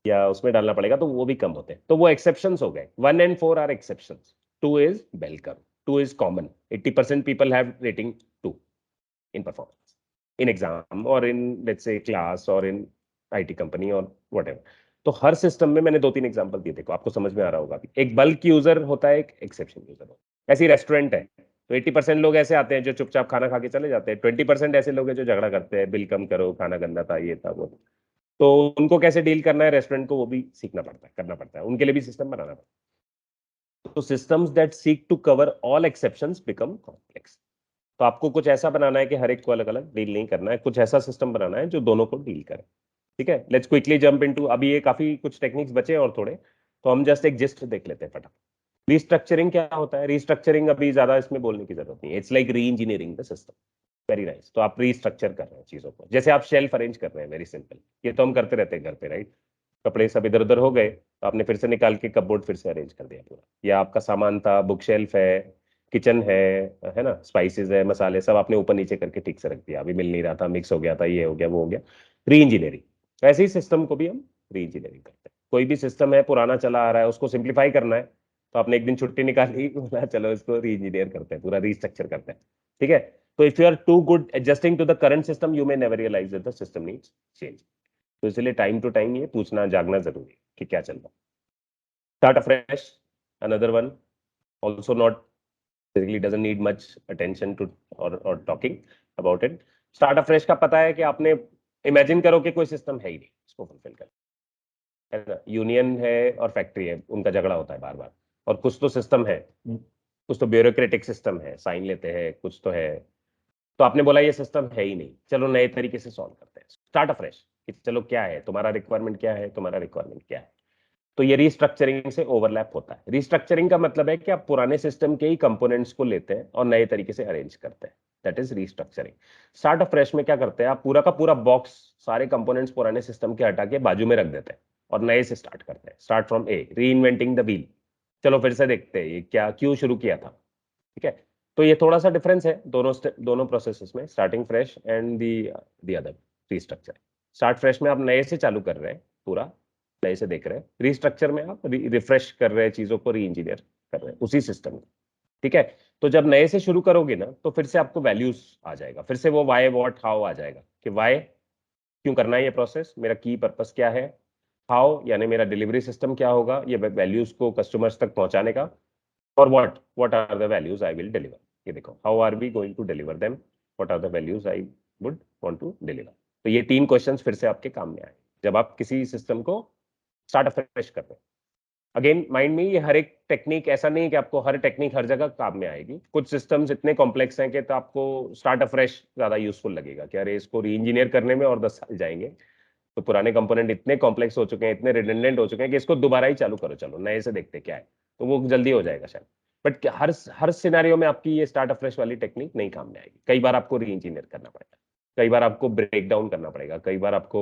Speaker 1: या उसमें डालना पड़ेगा, तो वो भी कम होते हैं। तो वो एक्सेप्शंस हो गए, 1 and 4 are exceptions, 2 is bell curve, 2 is common, 80% people have rating 2 in performance, in exam or in let's say class or in IT company और whatever। तो हर सिस्टम में मैंने 2 3 एग्जांपल दिए, देखो आपको समझ में आ रहा होगा अभी। एक बल्क यूजर होता है, एक एक्सेप्शन यूजर होता है। ऐसी रेस्टोरेंट है, तो 80% लोग ऐसे आते हैं जो चुपचाप खाना खा के चले जाते हैं, 20% ऐसे लोग हैं जो झगड़ा करते हैं, बिल कम करो, खाना गंदा था, ये था वो था। तो उनको कैसे डील करना है रेस्टोरेंट को, वो भी सीखना पड़ता है, करना पड़ता है, उनके लिए भी सिस्टम बनाना पड़ता है। तो systems that seek to cover all exceptions become complex. तो आपको कुछ ऐसा बनाना है कि हर एक को अलग अलग डील नहीं करना है, कुछ ऐसा सिस्टम बनाना है जो दोनों को डील करे। ठीक है, लेट्स क्विकली जंप इनटू, अभी ये काफी कुछ टेक्निक्स बचे और थोड़े, तो हम जस्ट एक जिस्ट देख लेते हैं फटाफट। रीस्ट्रक्चरिंग क्या होता है? रीस्ट्रक्चरिंग अभी ज्यादा इसमें बोलने की जरूरत नहीं है, इट्स लाइक री engineering the system. Very nice. तो आप रीस्ट्रक्चर कर रहे हैं चीजों को, जैसे आप शेल्फ अरेंज कर रहे हैं, वेरी सिंपल। ये तो हम करते रहते हैं घर पे, राइट? कपड़े सब इधर उधर हो गए तो आपने फिर से निकाल के कपबोर्ड फिर से अरेंज कर दिया पूरा। या आपका सामान था, बुक शेल्फ है, किचन है ना, स्पाइसेस है, मसाले सब आपने ऊपर नीचे करके ठीक से रख दिया, अभी मिल नहीं रहा था, मिक्स हो गया था, ये हो गया वो हो गया। री इंजीनियरिंग। ऐसे ही सिस्टम को भी हम री इंजीनियरिंग करते हैं। कोई भी सिस्टम है पुराना चला आ रहा है, उसको सिंप्लीफाई करना है, तो आपने एक दिन छुट्टी निकाली, बोला चलो इसको री इंजीनियर करते हैं, पूरा रीस्ट्रक्चर करते हैं। ठीक है, तो if you are too good adjusting to the current system, you may never realise that the system needs change. तो इसलिए टाइम टू टाइम ये पूछना जागना जरूरी है कि क्या चल रहा है। Start afresh, another one, also not basically doesn't need much attention to or talking about it. Start afresh का पता है कि आपने इमेजिन करो कि कोई सिस्टम है ही नहीं इसको फुलफिल कर, है ना, यूनियन है और फैक्ट्री है, उनका झगड़ा होता है बार बार, और कुछ तो सिस्टम है, कुछ तो ब्यूरोक्रेटिक सिस्टम है, साइन लेते हैं, कुछ तो है। तो आपने बोला ये सिस्टम है ही नहीं, चलो नए तरीके से सॉल्व करते हैं, स्टार्ट अफ्रेश कि चलो क्या है तुम्हारा रिक्वायरमेंट, क्या है तुम्हारा रिक्वायरमेंट, क्या है। तो ये रीस्ट्रक्चरिंग से ओवरलैप होता है। रीस्ट्रक्चरिंग का मतलब है कि आप पुराने सिस्टम के ही कंपोनेंट्स को लेते हैं और नए तरीके से अरेंज करते हैं, that is restructuring. Start afresh में क्या करते हैं, आप पूरा का पूरा बॉक्स, सारे कंपोनेंट्स पुराने सिस्टम के हटा के बाजू में रख देते हैं और नए से स्टार्ट करते हैं, स्टार्ट फ्रॉम ए, री इन्वेंटिंग द व्हील। चलो फिर से देखते हैं ये क्या क्यों शुरू किया था। ठीक है, तो ये थोड़ा सा डिफरेंस है दोनों दोनों प्रोसेसेस में, starting fresh and the other restructure. Start fresh में आप नए से चालू कर रहे हैं, पूरा नए से देख रहे हैं। रीस्ट्रक्चर में आप रिफ्रेश कर रहे हैं चीजों को, री इंजीनियर कर रहे हैं उसी सिस्टम में। ठीक है, तो जब नए से शुरू करोगे ना, तो फिर से आपको वैल्यूज आ जाएगा, फिर से वो वाई वॉट हाउ आ जाएगा कि वाई क्यों करना है ये प्रोसेस, मेरा की पर्पस क्या है, हाउ यानी मेरा डिलीवरी सिस्टम क्या होगा ये वैल्यूज को कस्टमर्स तक पहुंचाने का, और what are the values I will deliver। ये देखो, how are we going to deliver them, what are the values I would want to deliver। तो ये तीन क्वेश्चंस फिर से आपके काम में आए जब आप किसी सिस्टम को स्टार्ट अफ्रेश करते हैं। अगेन माइंड में, ये हर एक टेक्निक ऐसा नहीं है कि आपको हर टेक्निक हर जगह काम में आएगी। कुछ सिस्टम्स इतने कॉम्प्लेक्स हैं कि तो आपको स्टार्ट अफ्रेश ज्यादा यूजफुल लगेगा कि अरे इसको री इंजीनियर करने में और 10 साल जाएंगे, तो पुराने कंपोनेंट इतने कॉम्प्लेक्स हो चुके हैं, इतने रिडंडेंट हो चुके हैं कि इसको दोबारा ही चालू करो, चलो नए से देखते क्या है, तो वो जल्दी हो जाएगा शायद। बट हर हर सिनेरियो में आपकी ये स्टार्ट अफ्रेश वाली टेक्निक नहीं काम में आएगी, कई बार आपको री इंजीनियर करना पड़ेगा, कई बार आपको ब्रेक डाउन करना पड़ेगा, कई बार आपको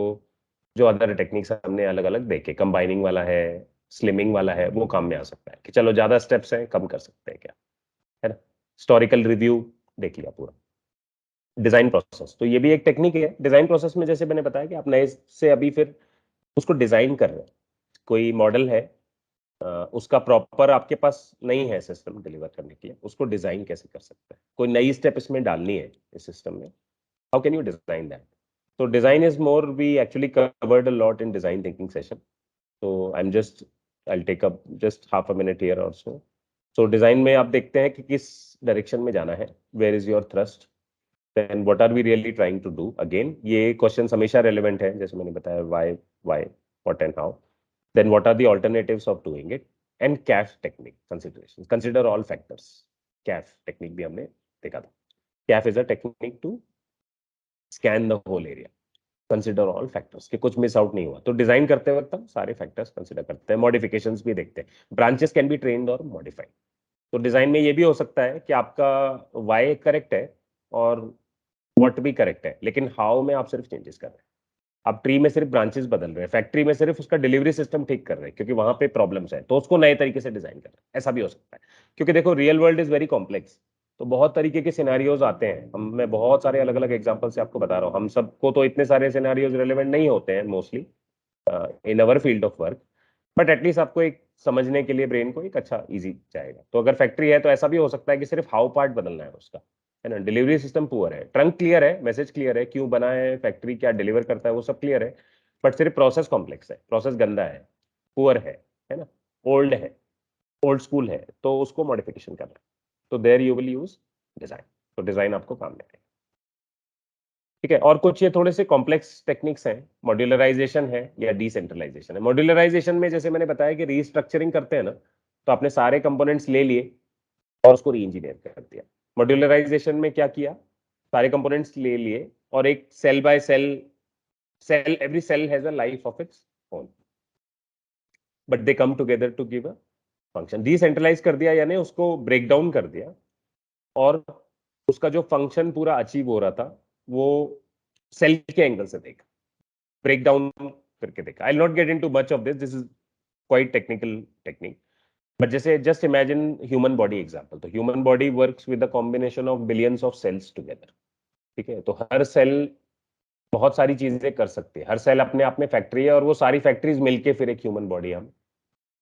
Speaker 1: जो अदर टेक्निक्स हमने अलग अलग देखे, कंबाइनिंग वाला है, स्लिमिंग वाला है, वो काम में आ सकता है कि चलो ज्यादा स्टेप्स हैं, कम कर सकते हैं क्या, है ना। हिस्टोरिकल रिव्यू देख लिया पूरा। डिजाइन प्रोसेस, तो ये भी एक टेक्निक है। डिजाइन प्रोसेस में जैसे मैंने बताया कि आप नए से अभी फिर उसको डिजाइन कर रहे हैं, कोई मॉडल है, उसका प्रॉपर आपके पास नहीं है सिस्टम डिलीवर करने के लिए, उसको डिजाइन कैसे कर सकते हैं, कोई नई स्टेप इसमें डालनी है इस सिस्टम में, how can you design that. तो design is more, we actually covered a lot in design thinking session, तो I am just, I will take up just half a minute here और so. सो design में आप देखते हैं कि किस direction में जाना है, where is your thrust, then what are we really trying to do. Again ये क्वेश्चन हमेशा रेलेवेंट है, जैसे मैंने बताया why what and how, then what are the alternatives of doing it, and CAF technique considerations, consider all factors। CAF technique भी हमने देखा था। CAF is a technique to scan the whole area, consider all factors कि कुछ miss out नहीं हुआ। तो design करते वक्त हम सारे फैक्टर्स कंसिडर करते हैं, मॉडिफिकेशंस भी देखते हैं, ब्रांचेस कैन बी ट्रेन्ड और मॉडिफाइड। तो डिजाइन में ये भी हो सकता है कि आपका वाई करेक्ट है और व्हाट भी करेक्ट है, लेकिन हाउ में आप सिर्फ चेंजेस कर रहे हैं। आप ट्री में सिर्फ ब्रांचेस बदल रहे हैं, फैक्ट्री में सिर्फ उसका डिलीवरी सिस्टम ठीक कर रहे हैं क्योंकि वहां पे प्रॉब्लम्स है, तो उसको नए तरीके से डिजाइन कर रहे हैं, ऐसा भी हो सकता है। क्योंकि देखो real world is very complex, तो बहुत तरीके के सिनेरियोज आते हैं, हम मैं बहुत सारे अलग अलग एग्जांपल से आपको बता रहा हूँ, हम सबको तो इतने सारे सिनेरियोज रिलेवेंट नहीं होते हैं mostly in our field of work, but at least आपको एक समझने के लिए ब्रेन को एक अच्छा इजी जाएगा। तो अगर फैक्ट्री है तो ऐसा भी हो सकता है कि सिर्फ हाउ पार्ट बदलना है उसका, है ना, डिलीवरी सिस्टम पुअर है, ट्रंक क्लियर है, मैसेज क्लियर है, क्यों बना है, फैक्ट्री क्या डिलीवर करता है, वो सब क्लियर है, बट सिर्फ प्रोसेस कॉम्प्लेक्स है, प्रोसेस गंदा है, पुअर है ना, ओल्ड है, ओल्ड स्कूल है, तो उसको मॉडिफिकेशन करना है। तो there you will use design, तो डिजाइन आपको काम में आएगा। ठीक है, और कुछ ये थोड़े से कॉम्प्लेक्स टेक्निक्स हैं, मॉड्यूलराइजेशन है या डिसेंट्रलाइजेशन है। मॉड्यूलराइजेशन में जैसे मैंने बताया कि रीस्ट्रक्चरिंग करते हैं ना, तो आपने सारे कंपोनेंट्स ले लिए और उसको री इंजीनियर कर दिया। मॉड्यूलराइजेशन में क्या किया, सारे कंपोनेंट्स ले लिए और एक cell by cell every cell has a life of its own, but they come together to give a function. Decentralise कर दिया यानी उसको ब्रेक डाउन कर दिया और उसका जो फंक्शन पूरा अचीव हो रहा था वो सेल के एंगल से देखा, ब्रेक डाउन करके देखा। I will not get into much of this is quite technical technique, but जैसे just imagine human body example, तो human body works with the combination of billions of cells together, ठीक है। तो हर cell बहुत सारी चीजें कर सकती है, हर सेल अपने आप में फैक्ट्री है और वो सारी फैक्ट्रीज मिलके फिर एक ह्यूमन बॉडी हम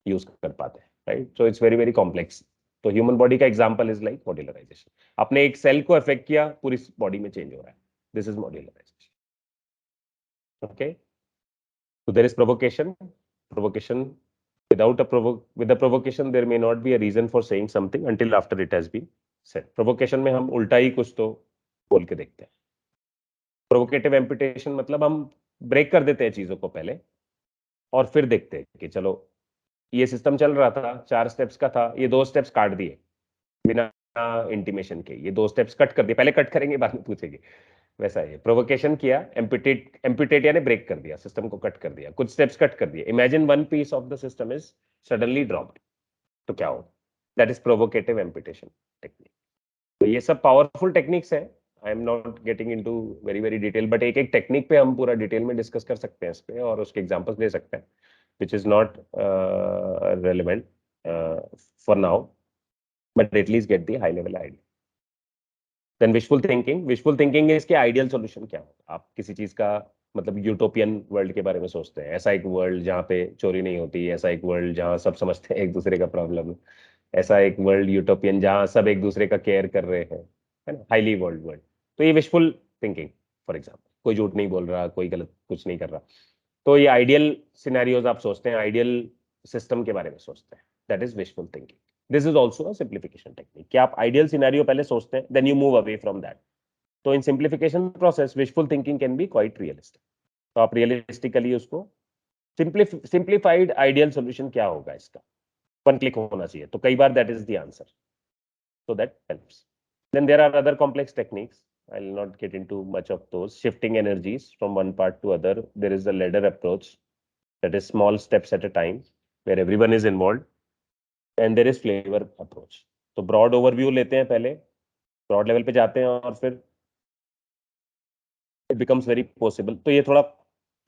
Speaker 1: यूज कर पाते हैं, right. So it's very very complex. तो ह्यूमन बॉडी का एग्जांपल इज लाइक मॉड्यूलराइजेशन। आपने एक सेल को अफेक्ट किया, पूरी बॉडी में चेंज हो रहा है, this is modularization. Okay, so there is provocation without with a provocation there may not be a reason for saying something until after it has been said. provocation में हम उल्टा ही कुछ तो बोल के देखते हैं। प्रोवोकेटिव एम्पिटेशन मतलब हम ब्रेक कर देते हैं चीजों को पहले और फिर देखते हैं कि चलो ये सिस्टम चल रहा था 4 स्टेप्स का था, ये 2 स्टेप्स काट दिए बिना इंटीमेशन के, ये 2 स्टेप्स कट कर दिए, पहले कट करेंगे बाद में पूछेंगे, वैसा है। प्रोवोकेशन किया, एम्पिटेट यानी ब्रेक कर दिया, सिस्टम को कट कर दिया, कुछ स्टेप्स कट कर दिए। Imagine one piece of the system is suddenly dropped, तो क्या हो, that is provocative amputation technique. तो ये सब पावरफुल टेक्निक्स है, I am not getting into very very detail, but एक एक टेक्निक पे हम पूरा डिटेल में डिस्कस कर सकते हैं इस पे और उसके एग्जांपल्स दे सकते हैं, which is not relevant for now, but at least get the high level idea. Then wishful thinking is कि आइडियल सॉल्यूशन क्या हो। आप किसी चीज का मतलब यूटोपियन वर्ल्ड के बारे में सोचते हैं, ऐसा एक वर्ल्ड जहाँ पे चोरी नहीं होती, ऐसा एक वर्ल्ड जहाँ सब समझते हैं एक दूसरे का प्रॉब्लम, ऐसा एक वर्ल्ड यूटोपियन जहाँ सब एक दूसरे का केयर कर रहे हैं, है ना, हाईली वर्ल्ड वर्ल्ड। तो ये विशफुल थिंकिंग फॉर एग्जाम्पल, कोई झूठ नहीं बोल रहा, कोई गलत कुछ नहीं कर रहा, तो ये आइडियल सिनेरियोज आप सोचते हैं, आइडियल सिस्टम के बारे में सोचते हैं, that is wishful thinking. This is also a simplification technique कि आप आइडियल सिनेरियो पहले सोचते हैं, then you move away from that. तो in simplification process wishful thinking can be quite realistic. तो आप रियलिस्टिकली उसको सिंप्लीफाइड आइडियल सोल्यूशन क्या होगा इसका, वन क्लिक होना चाहिए, तो कई बार that is the answer, so that helps. Then there are other complex techniques, I'll not get into much of those. Shifting energies from one part to other, there is a ladder approach, that is small steps at a time where everyone is involved, and there is flavor approach. तो broad overview लेते हैं पहले, broad level पे जाते हैं और फिर it becomes very possible। तो ये थोड़ा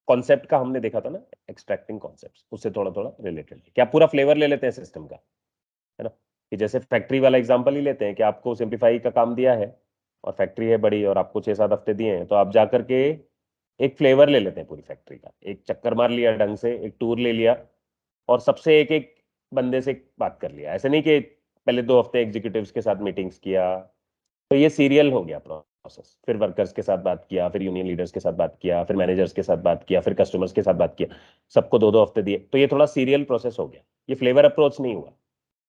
Speaker 1: कॉन्सेप्ट का हमने देखा था ना, एक्सट्रैक्टिंग कॉन्सेप्ट्स, उससे थोड़ा थोड़ा रिलेटेड क्या पूरा फ्लेवर ले लेते हैं सिस्टम का, है ना। कि जैसे फैक्ट्री वाला एग्जांपल ही लेते हैं कि आपको सिंप्लीफाई का काम दिया है और फैक्ट्री है बड़ी और आपको 6-7 हफ्ते दिए हैं, तो आप जा करके एक फ्लेवर ले लेते हैं पूरी फैक्ट्री का, एक चक्कर मार लिया ढंग से, एक टूर ले लिया और सबसे एक एक बंदे से बात कर लिया। ऐसे नहीं कि पहले 2 हफ्ते एग्जीक्यूटिव्स के साथ मीटिंग्स किया, तो ये सीरियल हो गया प्रोसेस। फिर वर्कर्स के साथ बात किया, फिर यूनियन लीडर्स के साथ बात किया, फिर मैनेजर्स के साथ बात किया, फिर कस्टमर्स के साथ बात किया, सबको 2-2 हफ्ते दिए, तो ये थोड़ा सीरियल प्रोसेस हो गया, ये फ्लेवर अप्रोच नहीं हुआ।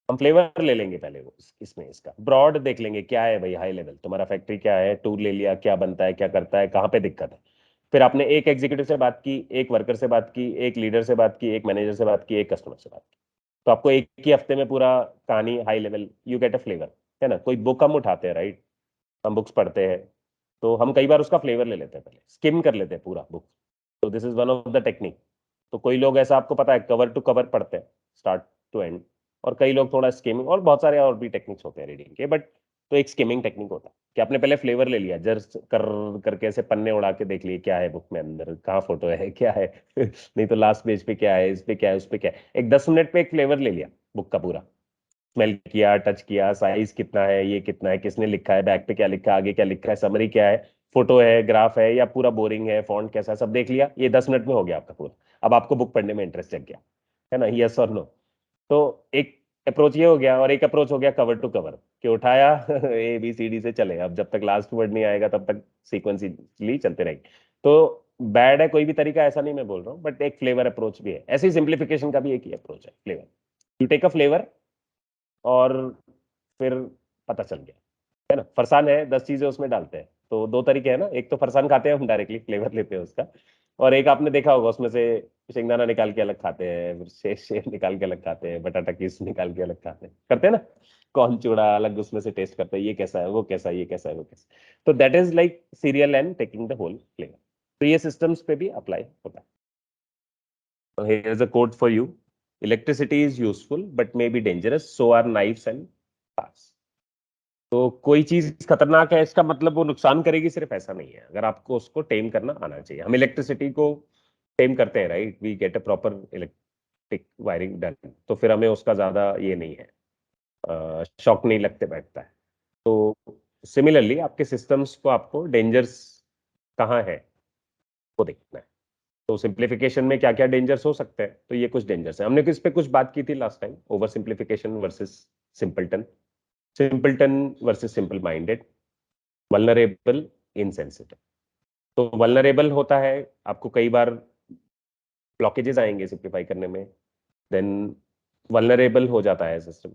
Speaker 1: हम फ्लेवर ले लेंगे पहले, वो इसमें इसका ब्रॉड देख लेंगे क्या है भाई, हाई लेवल तुम्हारा फैक्ट्री क्या है, टूर ले लिया, क्या बनता है, क्या करता है, कहाँ पे दिक्कत है। फिर आपने एक एग्जीक्यूटिव से बात की, एक वर्कर से बात की, एक लीडर से बात की, एक मैनेजर से बात की, एक कस्टमर से बात की, तो आपको एक ही हफ्ते में पूरा कहानी high level, you get a flavour, है ना। कोई बुक हम उठाते हैं, राइट, हम बुक्स पढ़ते हैं, तो हम कई बार उसका फ्लेवर ले लेते हैं, पहले स्किम कर लेते हैं पूरा बुक। तो this is one of the technique. तो कोई लोग ऐसा आपको पता है कवर टू कवर पढ़ते हैं स्टार्ट टू एंड, और कई लोग थोड़ा स्किमिंग, और बहुत सारे और भी टेक्निक्स होते हैं रीडिंग के, बट तो एक स्किमिंग टेक्निक होता है कि आपने पहले फ्लेवर ले लिया, जर कर करके ऐसे पन्ने उड़ा के देख लिए क्या है बुक में, अंदर कहाँ फोटो है, क्या है नहीं तो लास्ट पेज पे क्या है, इस पे क्या है, उस पे क्या है, एक 10 मिनट पे एक फ्लेवर ले लिया बुक का पूरा, स्मेल किया, टच किया, साइज कितना है, ये कितना है, किसने लिखा है, बैक पे क्या लिखा है, आगे क्या लिखा है, समरी क्या है, फोटो है, ग्राफ है या पूरा बोरिंग है, फॉन्ट कैसा है, सब देख लिया, ये 10 मिनट में हो गया आपका पूरा। अब आपको बुक पढ़ने में इंटरेस्ट जग गया, है ना, यस और नो। तो एक अप्रोच ये हो गया, और एक अप्रोच हो गया कवर टू कवर, कि उठाया ABCD से चले, अब जब तक लास्ट वर्ड नहीं आएगा तब तक सीक्वेंसली चलते रहेंगे। तो बैड है कोई भी तरीका, ऐसा नहीं मैं बोल रहा हूँ, बट एक फ्लेवर अप्रोच भी है, ऐसे ही सिंप्लीफिकेशन का भी एक ही अप्रोच है, flavour. You take a flavour और फिर पता चल गया, है ना। फरसान है, 10 चीजें उसमें डालते हैं, तो 2 तरीके हैं ना, एक तो फरसान खाते हैं हम डायरेक्टली फ्लेवर लेते हैं उसका, और एक आपने देखा होगा उसमें से शेंगदाना निकाल के अलग खाते हैं, फिर शेर निकाल के अलग खाते हैं, बटाटा कीस निकाल के अलग खाते हैं, करते हैं ना, कॉर्न चूड़ा अलग उसमें से टेस्ट करते हैं, ये कैसा है, वो कैसा है, ये कैसा है, वो कैसा है। तो that is like serial and taking the whole flavour. तो ये सिस्टम्स पे भी अप्लाई होता है। So here is a quote for you. Electricity is useful but may be dangerous. So are knives and forks. तो कोई चीज खतरनाक है इसका मतलब वो नुकसान करेगी सिर्फ ऐसा नहीं है, अगर आपको उसको टेम करना आना चाहिए। हम इलेक्ट्रिसिटी को टेम करते हैं, right, we get a proper electric wiring done, तो फिर हमें उसका ज्यादा ये नहीं है, शॉक नहीं लगते बैठता है। तो सिमिलरली आपके सिस्टम्स को आपको डेंजर्स कहाँ है वो देखना है। तो सिंप्लीफिकेशन में क्या क्या डेंजर्स हो सकते हैं, तो ये कुछ डेंजर्स है। हमने इस पे कुछ बात की थी last time, over simplification versus simpleton, simpleton versus simple minded, vulnerable, insensitive. तो वल्नरेबल होता है, आपको कई बार ब्लॉकेजेस आएंगे सिंप्लीफाई करने में, देन वल्नरेबल हो जाता है system.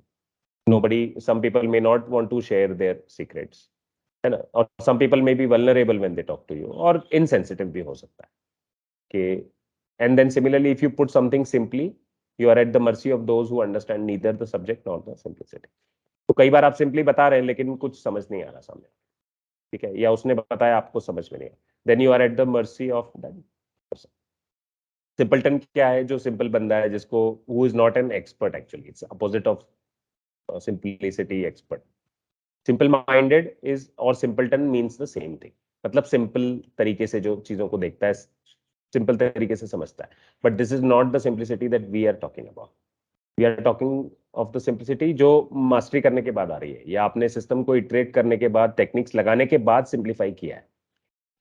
Speaker 1: Nobody, some people may not want to share their secrets, है ना, और some people may be vulnerable when they talk to you, और इनसेंसिटिव भी हो सकता है कि, and then similarly if you put something simply you are at the mercy of those who understand neither the subject nor the simplicity। तो कई बार आप simply बता रहे हैं लेकिन कुछ समझ नहीं आ रहा सामने, ठीक है, या उसने बताया आपको समझ में नहीं, then you are at the mercy of that person. Simpleton क्या है, जो सिंपल बंदा है, जिसको who is not an expert, actually it's opposite of simplicity expert. Simple minded is और simpleton means the same thing, मतलब सिंपल तरीके से जो चीजों को देखता है, सिंपल तरीके से समझता है। But this is not the simplicity that we are talking about. We are talking of the simplicity जो मास्टरी करने के बाद आ रही है, या आपने सिस्टम को इटरेट करने के बाद, टेक्निक्स लगाने के बाद सिंप्लीफाई किया है।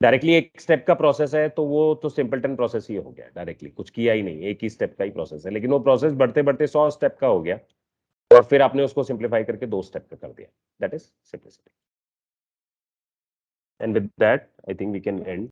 Speaker 1: डायरेक्टली एक स्टेप का प्रोसेस है तो वो तो सिंपलटन प्रोसेस ही हो गया, डायरेक्टली कुछ किया ही नहीं, एक ही स्टेप का ही प्रोसेस है, लेकिन वो प्रोसेस बढ़ते बढ़ते 100 स्टेप का हो गया, और फिर आपने उसको सिंप्लीफाई करके 2 स्टेप का कर दिया, that is simplicity. And with that I think we can and